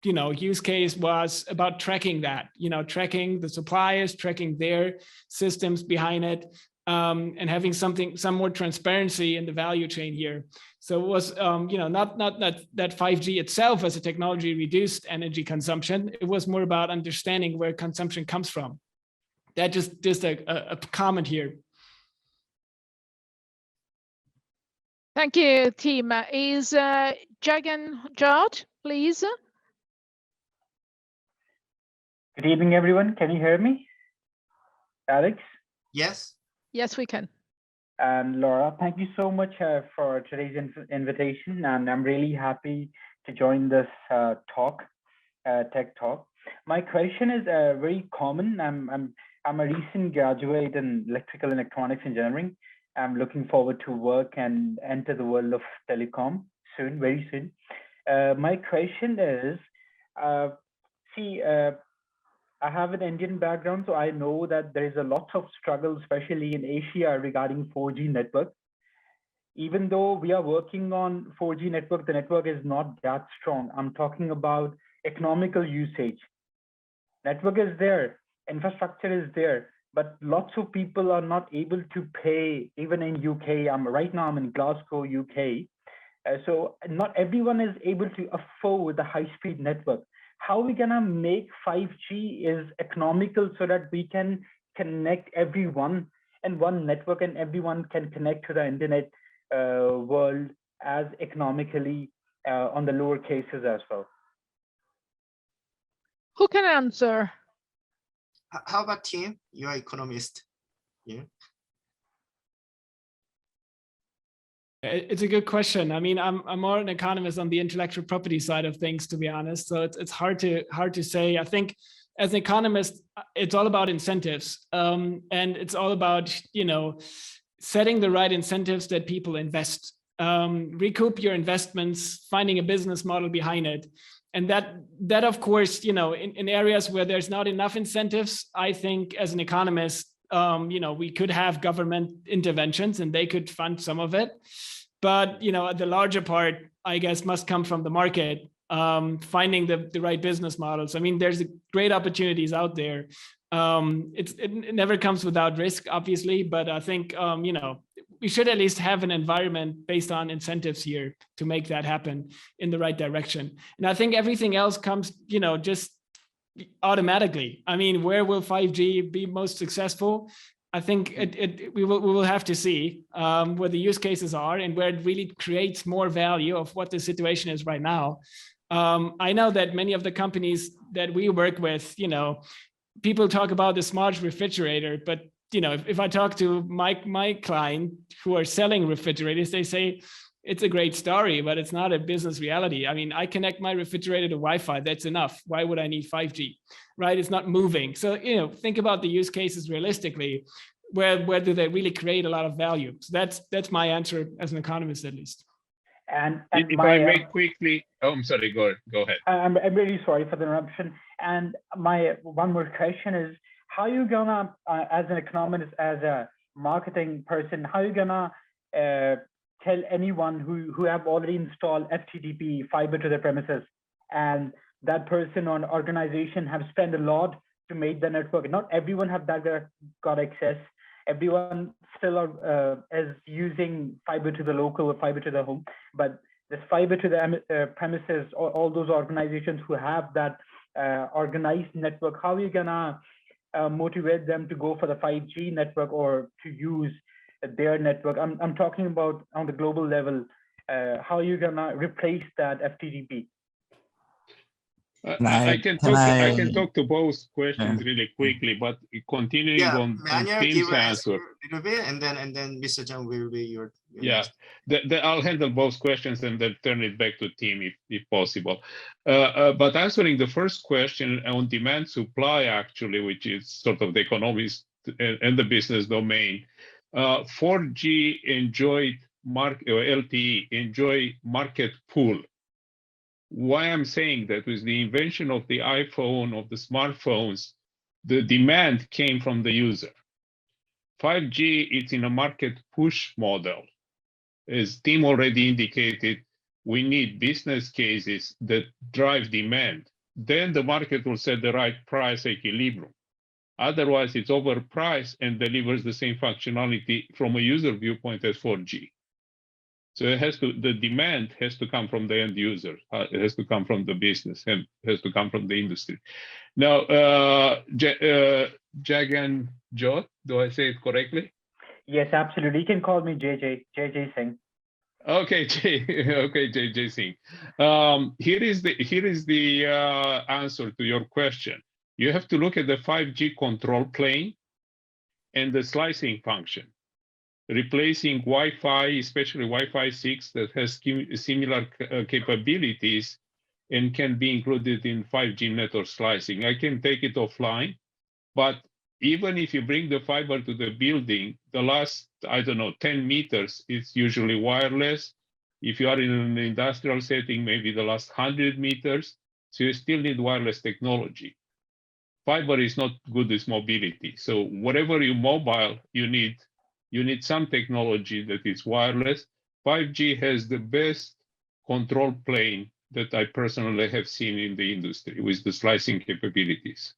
use case was about tracking that, tracking the suppliers, tracking their systems behind it, and having some more transparency in the value chain here. So it was, not that 5G itself as a technology reduced energy consumption. It was more about understanding where consumption comes from. That just a comment here. Thank you, team. Is Jagan George, please? Good evening, everyone. Can you hear me? Alex? Yes. Yes, we can. And Laura, thank you so much for today's invitation, and I'm really happy to join this tech talk. My question is very common. I'm a recent graduate in electrical and electronics engineering. I'm looking forward to work and enter the world of telecom soon, very soon. My question is, I have an Indian background, so I know that there is a lot of struggle, especially in Asia, regarding 4G network. Even though we are working on 4G network, the network is not that strong. I'm talking about economical usage. Network is there, infrastructure is there, but lots of people are not able to pay, even in UK. Right now I'm in Glasgow, UK. So not everyone is able to afford the high-speed network. How are we gonna make 5G is economical so that we can connect everyone in one network and everyone can connect to the internet world as economically on the lower cases as well? Who can answer? How about Tim? You're an economist. Yeah. It's a good question. I mean, I'm more an economist on the intellectual property side of things, to be honest. So it's hard to say. I think as an economist, it's all about incentives, and it's all about setting the right incentives that people invest, recoup your investments, finding a business model behind it, and that of course in areas where there's not enough incentives, I think as an economist, we could have government interventions and they could fund some of it. But the larger part, I guess, must come from the market. finding the right business models. I mean, there's great opportunities out there. It never comes without risk, obviously, but I think, you know, we should at least have an environment based on incentives here to make that happen in the right direction. And I think everything else comes, you know, just automatically. I mean, where will 5G be most successful? I think we will have to see where the use cases are and where it really creates more value of what the situation is right now. I know that many of the companies that we work with, you know, people talk about the smart refrigerator, but you know, if I talk to my client who are selling refrigerators, they say it's a great story, but it's not a business reality. I mean, I connect my refrigerator to Wi-Fi, that's enough. Why would I need 5G, right? It's not moving. So, you know, think about the use cases realistically. Where do they really create a lot of value? So that's my answer as an economist, at least. And if I may quickly, oh, I'm sorry, go ahead. I'm really sorry for the interruption. And my one more question is, how are you gonna, as an economist, as a marketing person, how are you gonna tell anyone who have already installed FTTP fiber to their premises, and that person or organization have spent a lot to make the network? Not everyone have that got access. Everyone still is using fiber to the local or fiber to the home, but this fiber to the premises, all those organizations who have that organized network, how are you gonna motivate them to go for the 5G network or to use their network? I'm talking about on the global level. How are you gonna replace that FTTP? I can talk to both questions really quickly, but continuing on Tim's answer. A little bit, and then Mr. Zhang will be your yeah. I'll handle both questions and then turn it back to Tim if possible. But answering the first question on demand supply, actually, which is sort of the economics and the business domain, 4G enjoyed LTE enjoy market pull. Why I'm saying that with the invention of the iPhone, of the smartphones, the demand came from the user. 5G, it's in a market push model. As Tim already indicated, we need business cases that drive demand. Then the market will set the right price equilibrium. Otherwise, it's overpriced and delivers the same functionality from a user viewpoint as 4G. So the demand has to come from the end user. It has to come from the business and has to come from the industry. Now, Jagan Jot, do I say it correctly? Yes, absolutely. You can call me JJ Singh. Okay, JJ Singh. Here is the answer to your question. You have to look at the 5G control plane and the slicing function. Replacing Wi-Fi, especially Wi-Fi 6 that has similar capabilities and can be included in 5G network slicing. I can take it offline, but even if you bring the fiber to the building, the last, I don't know, 10 meters, it's usually wireless. If you are in an industrial setting, maybe the last 100 meters, so you still need wireless technology. Fiber is not good with mobility. So whatever you mobile, you need some technology that is wireless. 5G has the best control plane that I personally have seen in the industry with the slicing capabilities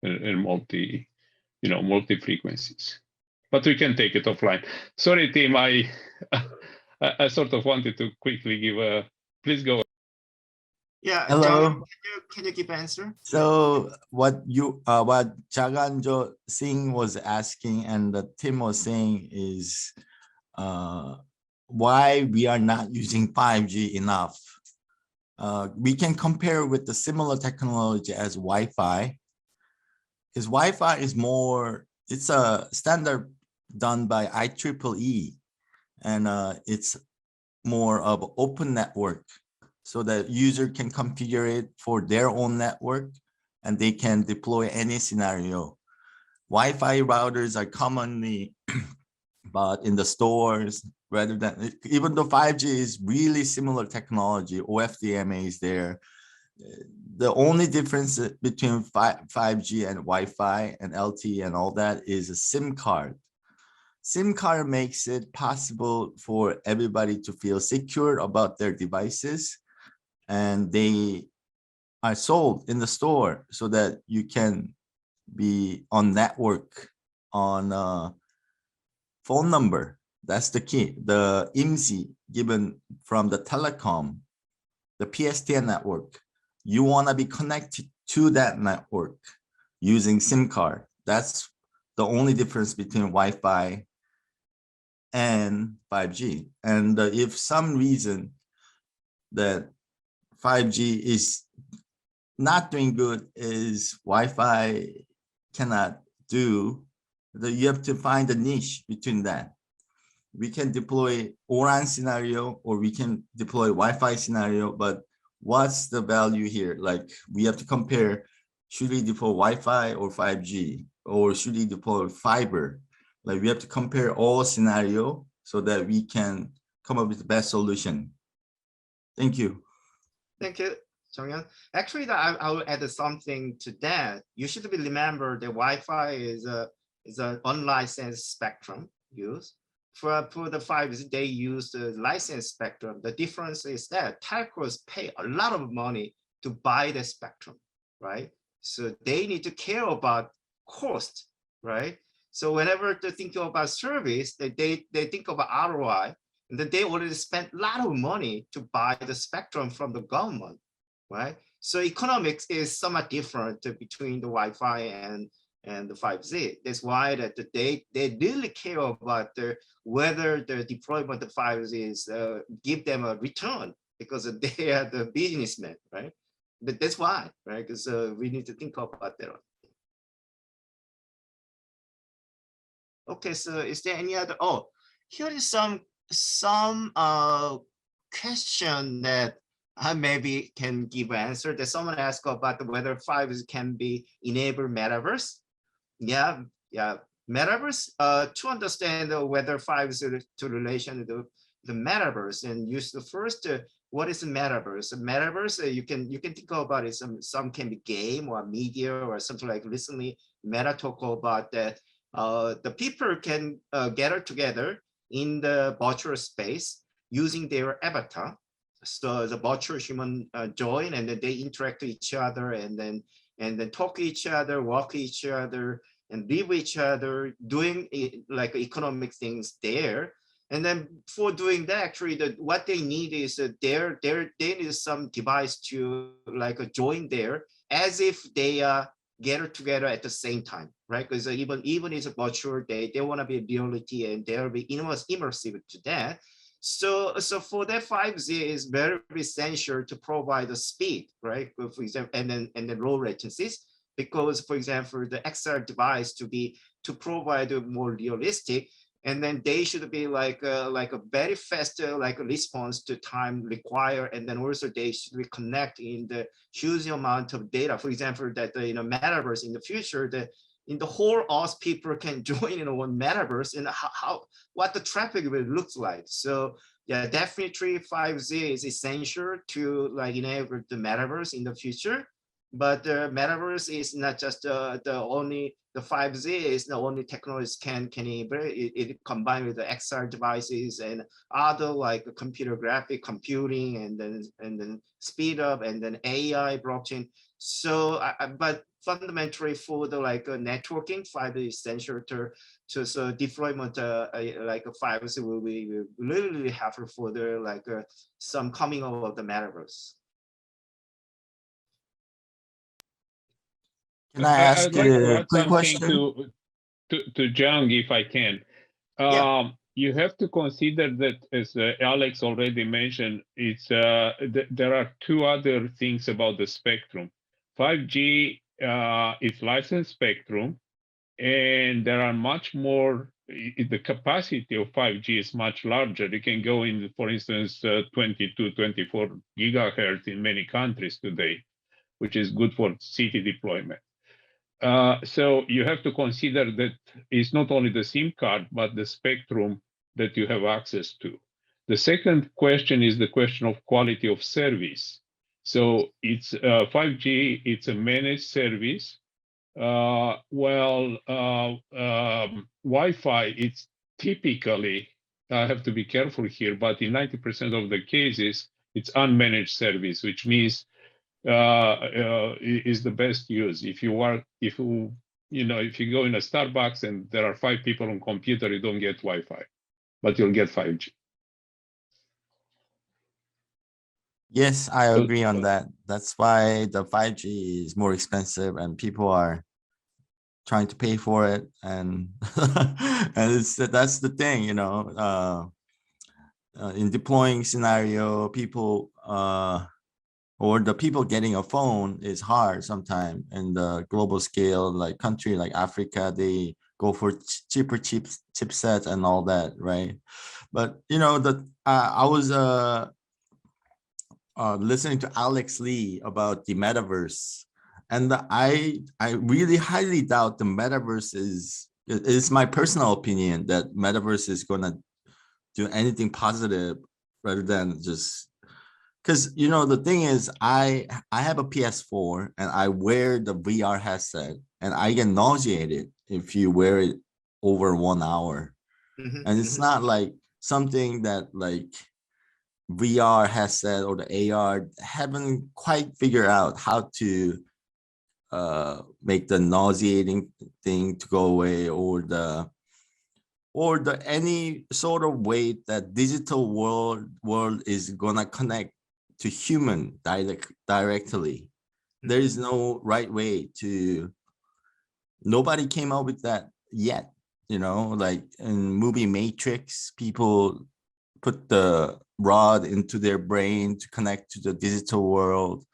and multi-frequencies. But we can take it offline. Sorry, Tim, I sort of wanted to quickly give a, please go. Yeah, hello. John, can you give an answer? So what Jagan Singh was asking and Tim was saying is why we are not using 5G enough. We can compare with the similar technology as Wi-Fi, because Wi-Fi is more, it's a standard done by IEEE, and it's more of an open network. So that user can configure it for their own network and they can deploy any scenario. Wi-Fi routers are commonly bought in the stores rather than, even though 5G is really similar technology, OFDMA is there. The only difference between 5G and Wi-Fi and LTE and all that is a SIM card. SIM card makes it possible for everybody to feel secure about their devices. and they are sold in the store so that you can be on network on a phone number. That's the key. The IMSI given from the telecom, the PSTN network, you want to be connected to that network using SIM card. That's the only difference between Wi-Fi and 5G. And if some reason that 5G is not doing good, is Wi-Fi cannot do, you have to find a niche between that. We can deploy ORAN scenario, or we can deploy Wi-Fi scenario, but what's the value here? Like, we have to compare, should we deploy Wi-Fi or 5G, or should we deploy fiber? Like, we have to compare all scenario so that we can come up with the best solution. Thank you. Thank you, Jong-Young. Actually, I will add something to that. You should remember that Wi-Fi is an unlicensed spectrum use. For the 5G, they use the licensed spectrum. The difference is that telcos pay a lot of money to buy the spectrum, right? So they need to care about cost, right? So whenever they think about service, they think about ROI, and then they already spent a lot of money to buy the spectrum from the government, right? So economics is somewhat different between the Wi-Fi and the 5G. That's why that they really care about whether the deployment of 5G is give them a return, because they are the businessmen, right? But that's why, right? Because we need to think about that. Okay, so is there any other? Oh, here is some question that I maybe can give an answer. That someone asked about whether 5G can be enable metaverse. Yeah. Metaverse, to understand whether 5G to relation to the metaverse, and use the first, what is the metaverse? The metaverse, you can think about it, some can be game or media or something like recently Meta talk about that. The people can gather together in the virtual space using their avatar. So the virtual human join, and then they interact with each other, and then talk to each other, walk with each other, and live with each other, doing like economic things there. And then for doing that, actually, what they need is they need some device to like join there, as if they gather together at the same time, right? Because even it's a virtual, they want to be reality, and they'll be immersive to that. So for that, 5G is very essential to provide the speed, right? For example, and then low latencies, because for example, the XR device to provide a more realistic, and then they should be like a very fast like a response to time required, and then also they should be connect in the huge amount of data. For example, that metaverse in the future, that in the whole Earth people can join in one metaverse, and what the traffic will look like. So yeah, definitely 5G is essential to like enable the metaverse in the future. But the metaverse is not just the 5G is the only technology can enable it combined with the XR devices and other like computer graphic computing, and then speed up, and then AI blockchain. So but fundamentally for the like networking, 5G is essential to so deployment like a 5G will be really helpful for the like some coming of the metaverse. Can I ask I'd like to a add quick something question? to Jung, if I can. Yeah. You have to consider that, as Alex already mentioned, it's there are two other things about the spectrum. 5G is licensed spectrum, and there are much more. The capacity of 5G is much larger. You can go in, for instance, 22, 24 gigahertz in many countries today, which is good for city deployment. So you have to consider that it's not only the SIM card, but the spectrum that you have access to. The second question is the question of quality of service. So it's 5G, it's a managed service. Wi-Fi, it's typically, I have to be careful here, but in 90% of the cases, It's unmanaged service, which means is the best use. If you work, if you go in a Starbucks and there are 5 people on computer, you don't get Wi-Fi, but you'll get 5G. Yes, I agree on that. That's why the 5G is more expensive and people are trying to pay for it. And and that's the thing, in deploying scenario, people or the people getting a phone is hard sometimes. In the global scale, like country like Africa, they go for cheaper chipsets and all that, right? But I was listening to Alex Lee about the metaverse, and I really highly doubt the metaverse is my personal opinion that metaverse is gonna do anything positive rather than just because the thing is I have a PS4 and I wear the VR headset and I get nauseated if you wear it over 1 hour. And it's not like something that like VR headset or the AR haven't quite figured out how to make the nauseating thing to go away, or the any sort of way that digital world is gonna connect to human directly. There is no right way to. Nobody came up with that yet. Like in movie Matrix, people put the rod into their brain to connect to the digital world,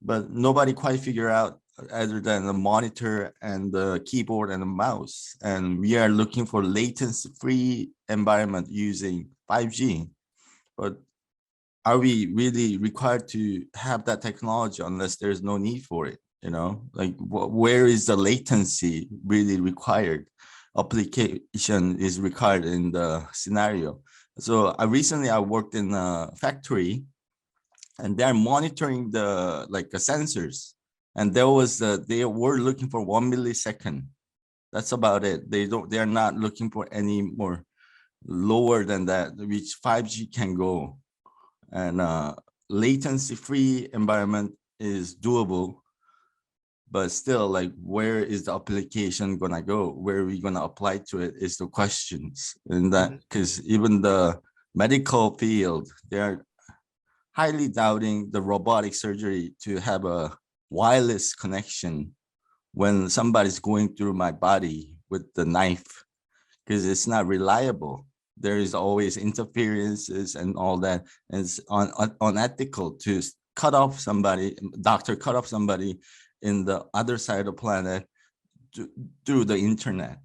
but nobody quite figure out other than the monitor and the keyboard and the mouse. And we are looking for latency-free environment using 5G. But are we really required to have that technology unless there's no need for it? Like where is the latency really required? Application is required in the scenario. So recently I worked in a factory, and they're monitoring the sensors, and they were looking for 1 millisecond. That's about it. They're not looking for any more lower than that, which 5G can go. And latency-free environment is doable, but still, like, where is the application gonna go? Where are we gonna apply to it is the questions. And that, because even the medical field, they're highly doubting the robotic surgery to have a wireless connection when somebody's going through my body with the knife, because it's not reliable. There is always interferences and all that. And it's unethical to cut off somebody, doctor cut off somebody in the other side of the planet through the internet.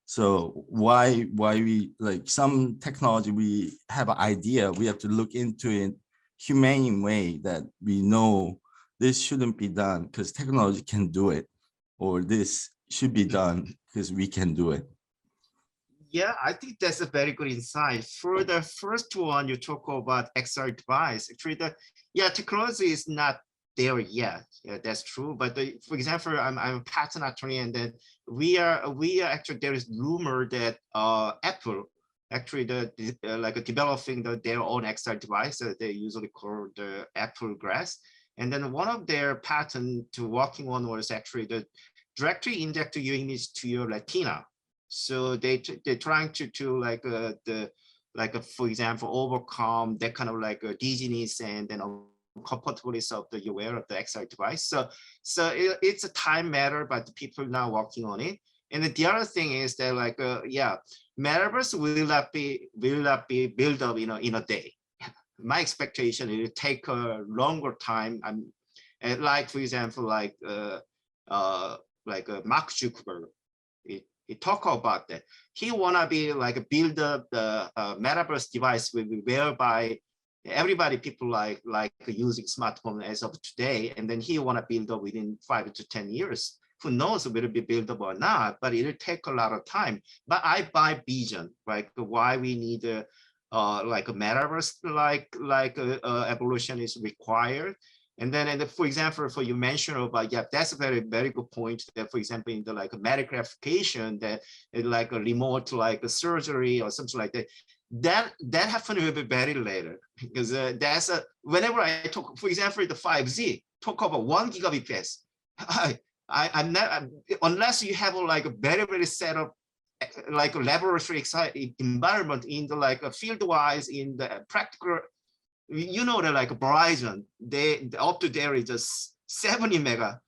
So why we, like, some technology, we have an idea, we have to look into it humane way that we know this shouldn't be done because technology can do it, or this should be done because we can do it. Yeah, I think that's a very good insight. For the first one, you talk about XR device. Actually, technology is not there yet. Yeah, that's true. But for example, I'm a patent attorney, and then we are actually, there is rumor that Apple actually developing their own XR device. They usually call the Apple Glass. And then one of their patent to working on was actually the directly inject your image to your retina. So they're trying to for example, overcome that kind of dizziness and then uncomfortableness of the wear of the XR device. So it's a time matter, but people now working on it. And the other thing is that metaverse will not be built up in a day. My expectation, it will take a longer time. And like, for example, Mark Zuckerberg, he talk about that. He wanna be build up the metaverse device whereby people like using smartphone as of today, and then he wanna build up within 5 to 10 years. Who knows will it be built up or not? But it'll take a lot of time. But I buy vision, right? Why we need a metaverse evolution is required. And then, for example, for you mentioned about, that's a very, very good point. That, for example, in the medical application, that a remote a surgery or something like that, that happened will be very later, because that's a, whenever I talk, for example, the 5G, talk about 1 gigabps. I'm not, unless you have like a very set up like a laboratory environment in the like a field wise in the practical, you know, that like Verizon, they up to there is just 70 mega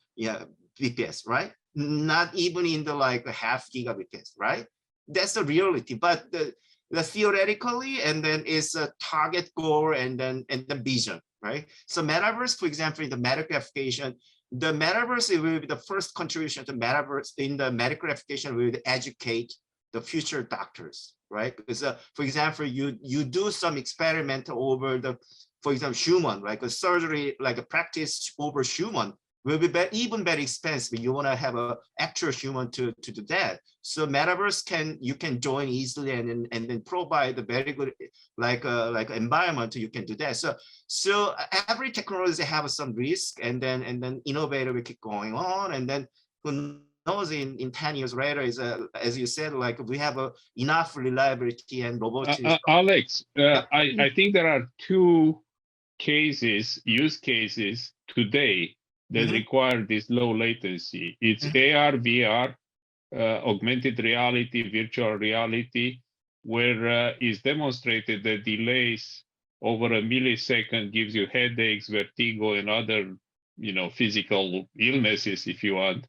bps, right? Not even in the like a half gigabps, right? That's the reality. But the theoretically, and then it's a target goal and then the vision, right? So metaverse, for example, in the medical application, the metaverse will be the first contribution to metaverse in the medical application will educate the future doctors, right? Because for example, you do some experiment over the, for example, human, like a surgery, like a practice over human will be even very expensive. You want to have an actual human to do that. So metaverse you can join easily and then provide a very good like environment you can do that. So every technology have some risk, and then innovator will keep going on, and then who knows in 10 years later is as you said, like we have enough reliability and robotics. Alex, I think there are two use cases today that require this low latency. It's AR, VR, augmented reality, virtual reality, where it's demonstrated that delays over a millisecond gives you headaches, vertigo, and other, physical illnesses, if you want.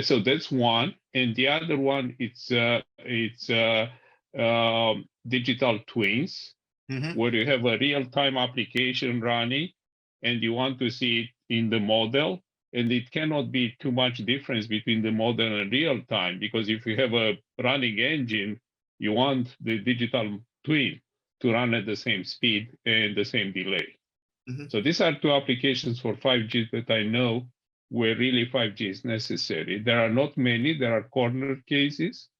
So that's one. And the other one, it's digital twins, where you have a real-time application running, and you want to see it in the model, and it cannot be too much difference between the model and real time, because if you have a running engine, you want the digital twin to run at the same speed and the same delay. So these are two applications for 5G that I know where really 5G is necessary. There are not many, there are corner cases,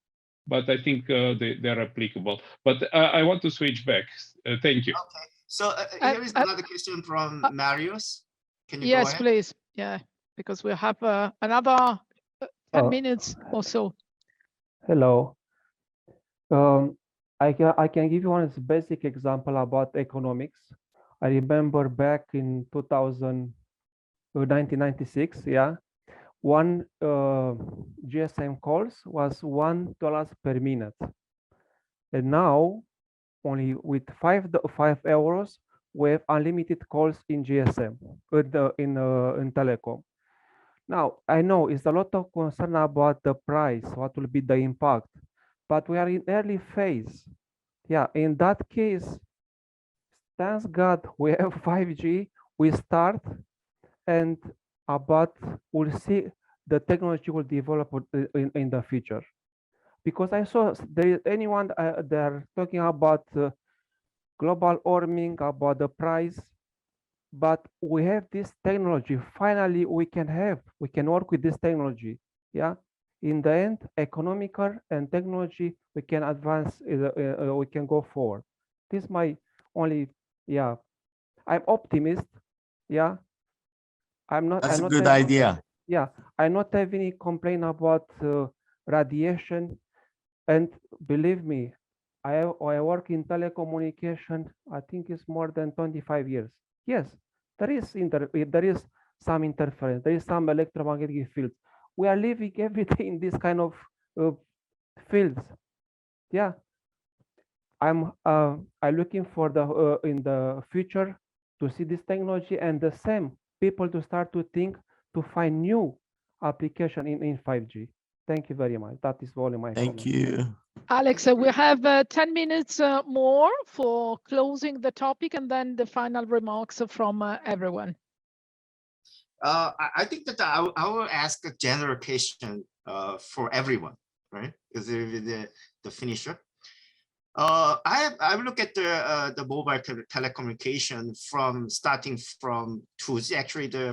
but I think they're applicable. But I want to switch back. Thank you. Okay, so here is another question from Marius. Can you yes, go ahead? please. Yeah, because we have another 10 minutes or so. Hello. I can give you one basic example about economics. I remember back in 1996, one GSM calls was $1 per minute, and now only with 5 euros we have unlimited calls in GSM in telecom. Now I know it's a lot of concern about the price, what will be the impact, but we are in early phase. In that case, thanks God we have 5G. We start, and but we'll see the technology will develop in the future. Because I saw there is anyone they're talking about global warming, about the price, but we have this technology. Finally, we can work with this technology. In the end, economical and technology, we can advance. We can go forward. This is my only. I'm optimist. I'm not. That's I'm a not good idea. I not have any complaint about radiation, and believe me, I work in telecommunication. I think it's more than 25 years. Yes, there is some interference. There is some electromagnetic fields. We are living every day in this kind of fields. I'm looking for the in the future to see this technology and the same people to start to think to find new application in 5G. Thank you very much. That is all in my Thank you. Alex, we have 10 minutes more for closing the topic, and then the final remarks from everyone. I think that I will ask a general question for everyone, right? Because the finisher. I look at the mobile telecommunication starting from 2G. Actually, the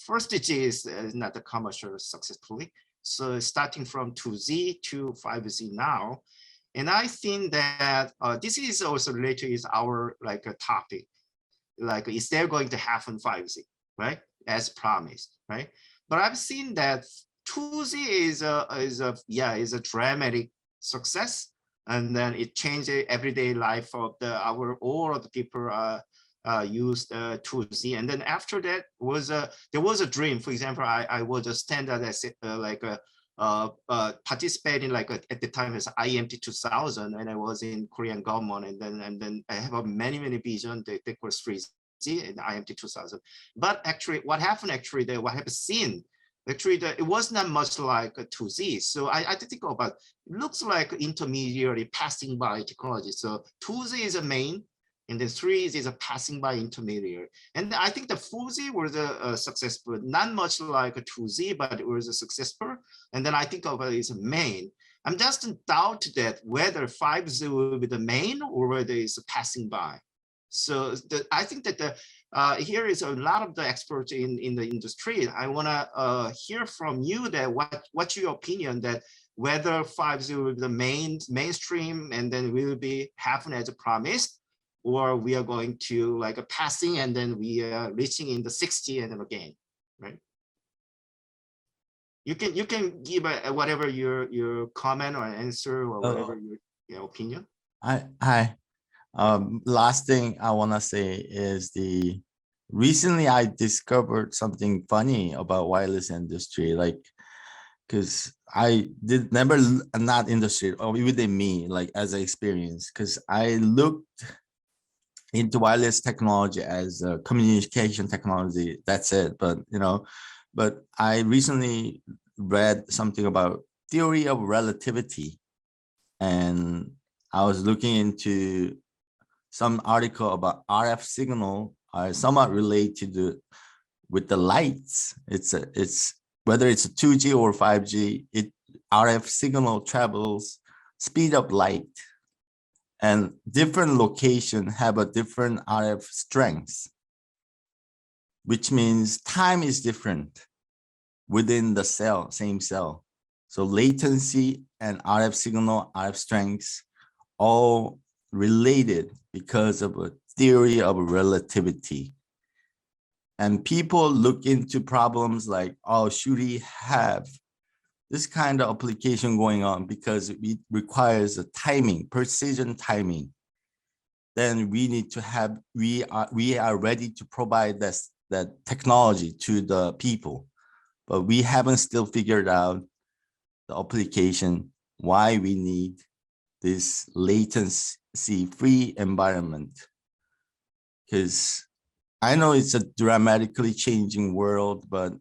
first G is not the commercial successfully. So starting from 2G to 5G now, and I think that this is also related to our topic. Like, is there going to happen 5G, right? As promised, right? But I've seen that 2G is a dramatic success. and then it changed the everyday life of all of the people used 2Z. And then after that there was a dream. For example, I was a standard as like a participating like at the time as IMT 2000, and I was in Korean government, and then I have many vision that was 3Z in IMT 2000. But actually what happened what I have seen actually it was not much like a 2Z. So I think about it looks like intermediary passing by technology. So 2Z is a main, and then 3Z is a passing by intermediary. And I think the 4Z was a successful, not much like a 2Z, but it was a successful. And then I think of it as a main. I'm just in doubt that whether 5Z will be the main or whether it's passing by. So I think that here is a lot of the experts in the industry. I want to hear from you that what's your opinion that whether 5Z will be the mainstream and then will be happen as promised, or we are going to like a passing and then we are reaching in the 60 and then again, right? You can give whatever your comment or answer or whatever your opinion. Hi. Last thing I want to say is recently I discovered something funny about wireless industry, like, because I did never, not industry, or within me, like as an experience, because I looked into wireless technology as a communication technology, that's it. But but I recently read something about theory of relativity, and I was looking into some article about RF signal are somewhat related with the lights. It's whether it's a 2G or 5G, RF signal travels speed of light, and different location have a different RF strengths, which means time is different within the cell, same cell. So latency and RF signal, RF strengths, all related because of a theory of relativity. And people look into problems like, oh, should we have this kind of application going on because it requires a timing, precision timing. Then we need to have, we are ready to provide that technology to the people, but we haven't still figured out the application, why we need this latency-free environment. Because I know it's a dramatically changing world, but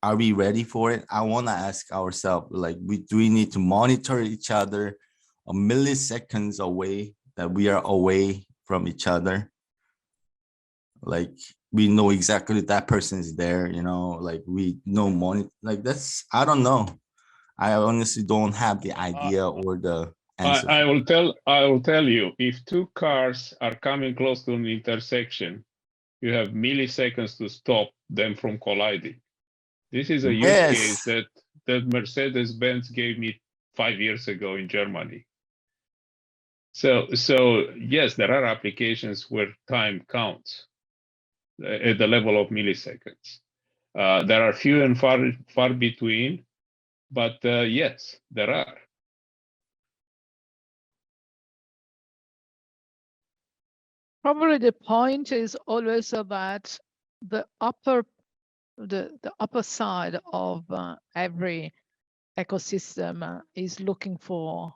are we ready for it? I want to ask ourselves, like, do we need to monitor each other a milliseconds away, that we are away from each other? Like, we know exactly that person is there, like we know like that's, I don't know. I honestly don't have the idea or the answer. I will tell you, if two cars are coming close to an intersection, you have milliseconds to stop them from colliding. This is a use case that Mercedes-Benz gave me 5 years ago in Germany. So yes, there are applications where time counts at the level of milliseconds. There are few and far between, but yes, there are. Probably the point is always that the upper side of every ecosystem is looking for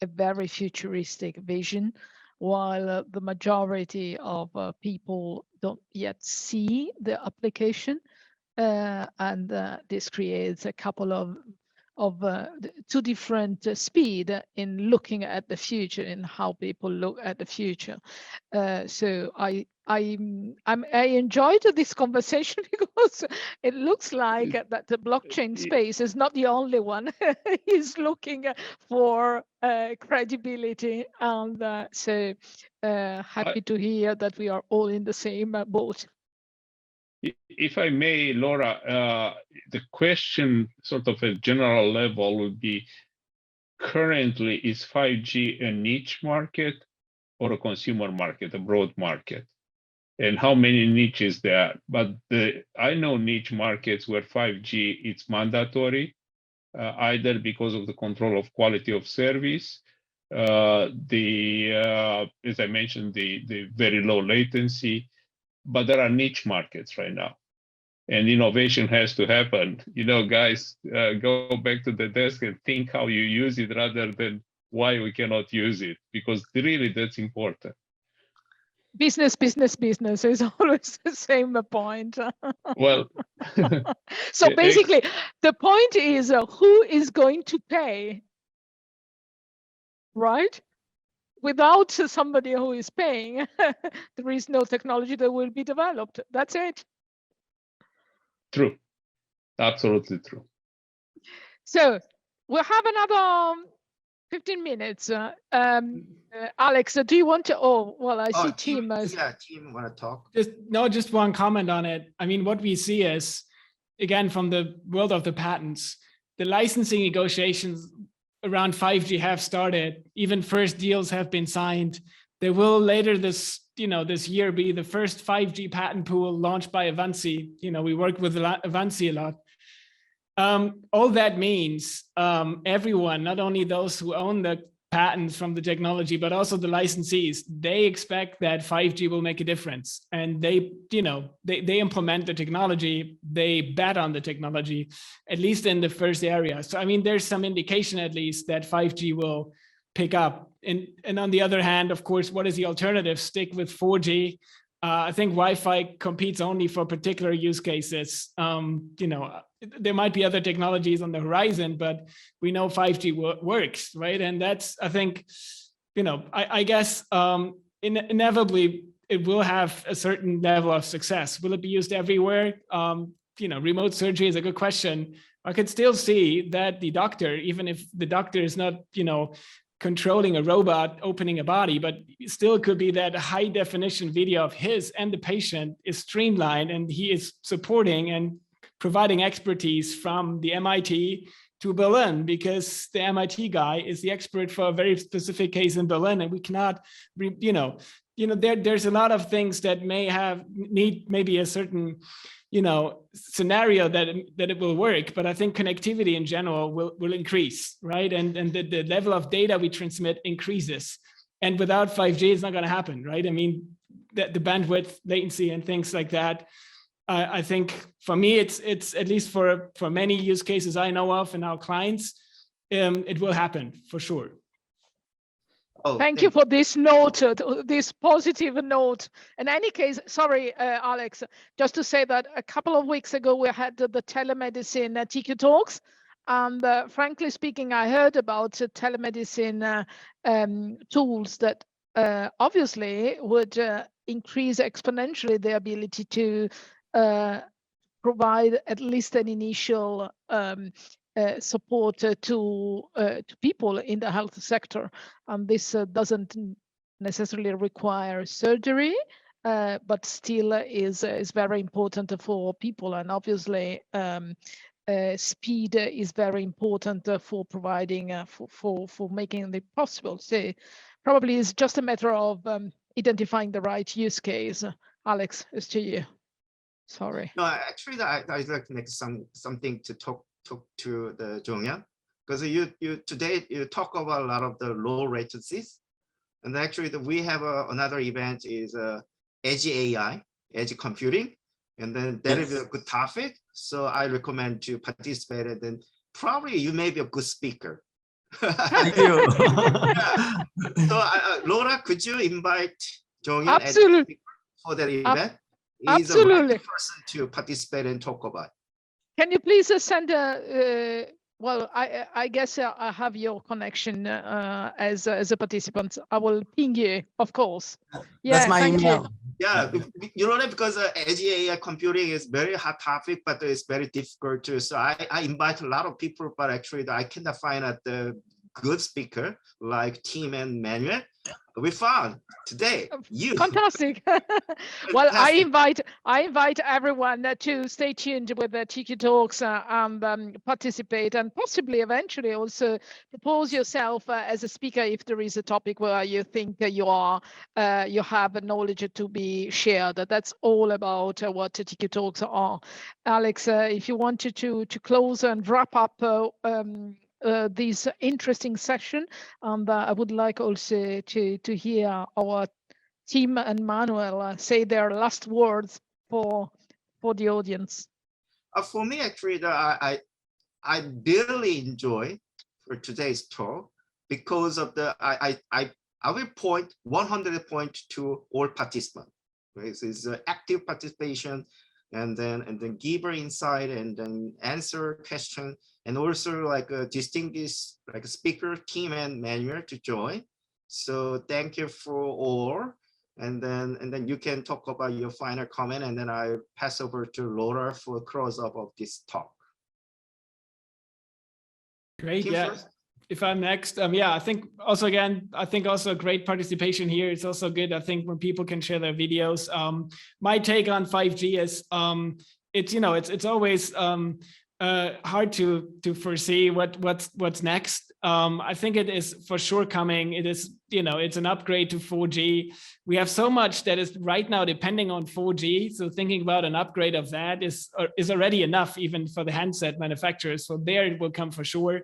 a very futuristic vision, while the majority of people don't yet see the application, and this creates a couple of two different speed in looking at the future and how people look at the future. So I enjoyed this conversation because it looks like that the blockchain space is not the only one is looking for credibility, and so happy to hear that we are all in the same boat. If I may, Laura, the question, sort of a general level, would be: currently, is 5G a niche market or a consumer market, a broad market? And how many niches there are? But I know niche markets where 5G it's mandatory, either because of the control of quality of service, as I mentioned, the very low latency, but there are niche markets right now. And innovation has to happen. Guys, go back to the desk and think how you use it rather than why we cannot use it, because really that's important. Business is always the same point. Well, so basically, the point is who is going to pay, right? Without somebody who is paying, there is no technology that will be developed. That's it. True. Absolutely true. So we'll have another 15 minutes. Alex, do you want to? Oh, well, I see Tim. Yeah, Tim want to talk. Just one comment on it. I mean, what we see is, again, from the world of the patents, the licensing negotiations around 5G have started. Even first deals have been signed. There will later this year be the first 5G patent pool launched by Avanci. We work with Avanci a lot. All that means everyone, not only those who own the patents from the technology, but also the licensees, they expect that 5G will make a difference. And they implement the technology, they bet on the technology, at least in the first area. So, I mean, there's some indication at least that 5G will pick up. And on the other hand, of course, what is the alternative? Stick with 4G. I think Wi-Fi competes only for particular use cases. There might be other technologies on the horizon, but we know 5G works, right? And that's, I think, I guess inevitably it will have a certain level of success. Will it be used everywhere? Remote surgery is a good question. I could still see that the doctor, even if the doctor is not, controlling a robot opening a body, but still could be that high definition video of his and the patient is streamlined, and he is supporting and providing expertise from the MIT to Berlin, because the MIT guy is the expert for a very specific case in Berlin, and we cannot, there's a lot of things that need maybe a certain scenario that it will work, but I think connectivity in general will increase, right? And the level of data we transmit increases. And without 5G, it's not going to happen, right? I mean, the bandwidth, latency, and things like that. I think for me, it's at least for many use cases I know of and our clients, it will happen for sure. Oh, thank you for this note, this positive note. In any case, sorry, Alex, just to say that a couple of weeks ago, we had the telemedicine TiiQu talks. And frankly speaking, I heard about telemedicine tools that obviously would increase exponentially the ability to provide at least an initial support to people in the health sector. And this doesn't necessarily require surgery, but still is very important for people. And obviously, speed is very important for providing for making it possible. So probably it's just a matter of identifying the right use case. Alex, it's to you. Sorry. No, actually, I'd like to make something to talk to the Jonghyun, because today you talk about a lot of the low latencies, and actually we have another event is edge AI, edge computing, and then that is a good topic. So I recommend to participate, and then probably you may be a good speaker. Thank you. So Laura, could you invite Jonghyun Absolutely for that event? He's absolutely a right person to participate and talk about. Can you please send a, well, I guess I have your connection as a participant. I will ping you, of course. Yeah, that's my email. Yeah, you know that, because edge AI computing is very hot topic, but it's very difficult to. So I invite a lot of people, but actually I cannot find a good speaker like Tim and Manuel. we found today you. Fantastic. Well, Fantastic. I invite everyone to stay tuned with the TiiQu Talks and participate, and possibly eventually also propose yourself as a speaker if there is a topic where you think you have a knowledge to be shared. That's all about what TiiQu Talks are. Alex, if you wanted to close and wrap up this interesting session, and I would like also to hear our team and Manuel say their last words for the audience. For me, actually, I really enjoy for today's talk because of the I will point 100 point to all participants. Right? This is active participation, and then give our insight and then answer question, and also like a distinguished like a speaker team and Manuel to join. So thank you for all. And then you can talk about your final comment, and then I pass over to Laura for close up of this talk. Great, Team yeah. first. If I'm next, yeah, I think also great participation here. It's also good, I think, when people can share their videos. My take on 5G is it's always hard to foresee what's next. I think it is for sure coming. It is, it's an upgrade to 4G. We have so much that is right now depending on 4G. So thinking about an upgrade of that is already enough even for the handset manufacturers. So there it will come for sure.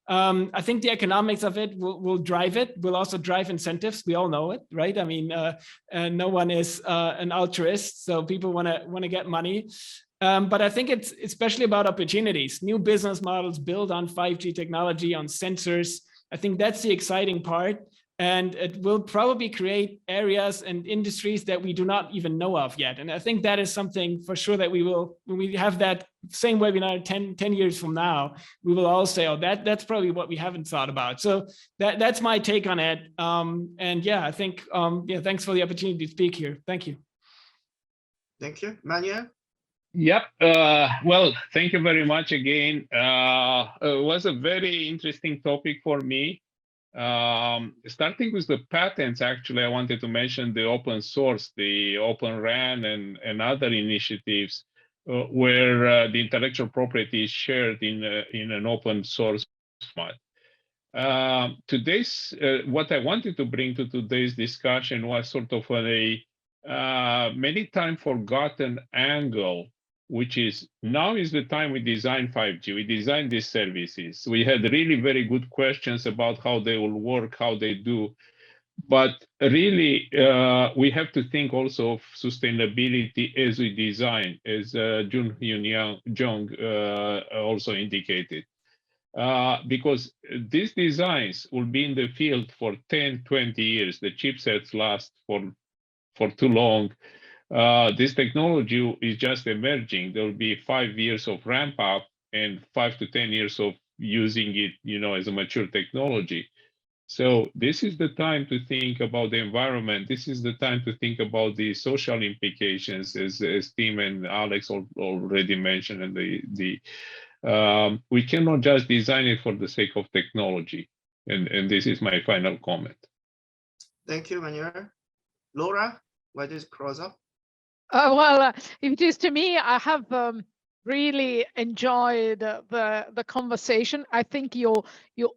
I think the economics of it will drive it. Will also drive incentives. We all know it, right? I mean, no one is an altruist, so people want to get money. But I think it's especially about opportunities, new business models built on 5G technology, on sensors. I think that's the exciting part. And it will probably create areas and industries that we do not even know of yet. And I think that is something for sure that we will, when we have that same webinar 10 years from now, we will all say, oh, that's probably what we haven't thought about. So that's my take on it. And yeah, I think, thanks for the opportunity to speak here. Thank you. Thank you. Manuel? Yep. Well, thank you very much again. It was a very interesting topic for me. Starting with the patents, actually, I wanted to mention the open source, the Open RAN and other initiatives where the intellectual property is shared in an open source format. What I wanted to bring to today's discussion was sort of a many times forgotten angle, which is now is the time we design 5G, we design these services. We had really very good questions about how they will work, how they do. But really, we have to think also of sustainability as we design, as Jung also indicated. Because these designs will be in the field for 10, 20 years. The chipsets last for too long. This technology is just emerging. There will be 5 years of ramp up and 5 to 10 years of using it, as a mature technology. So this is the time to think about the environment. This is the time to think about the social implications, as Tim and Alex already mentioned. And we cannot just design it for the sake of technology. And this is my final comment. Thank you, Manuel. Laura, what is close up? Well, if it is to me, I have really enjoyed the conversation. I think you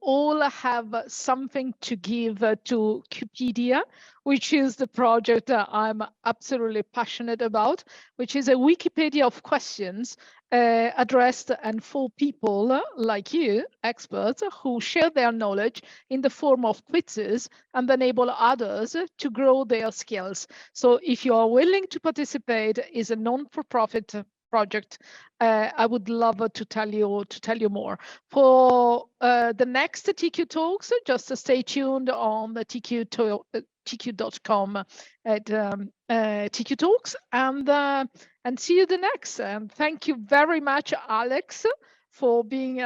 all have something to give to Wikipedia, which is the project I'm absolutely passionate about, which is a Wikipedia of questions addressed and for people like you, experts, who share their knowledge in the form of quizzes and enable others to grow their skills. So if you are willing to participate, is a non-for-profit project. I would love to tell you more. For the next TiiQu Talks, just stay tuned on the TiiQu.com at TiiQu Talks, and see you the next. And thank you very much, Alex, for being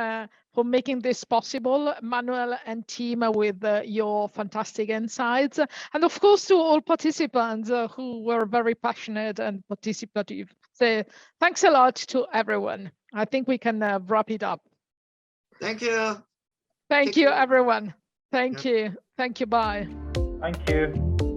for making this possible, Manuel and team with your fantastic insights, and of course to all participants who were very passionate and participative. So thanks a lot to everyone. I think we can wrap it up. Thank you. Thank you, everyone. Thank you. Thank you. Bye. Thank you.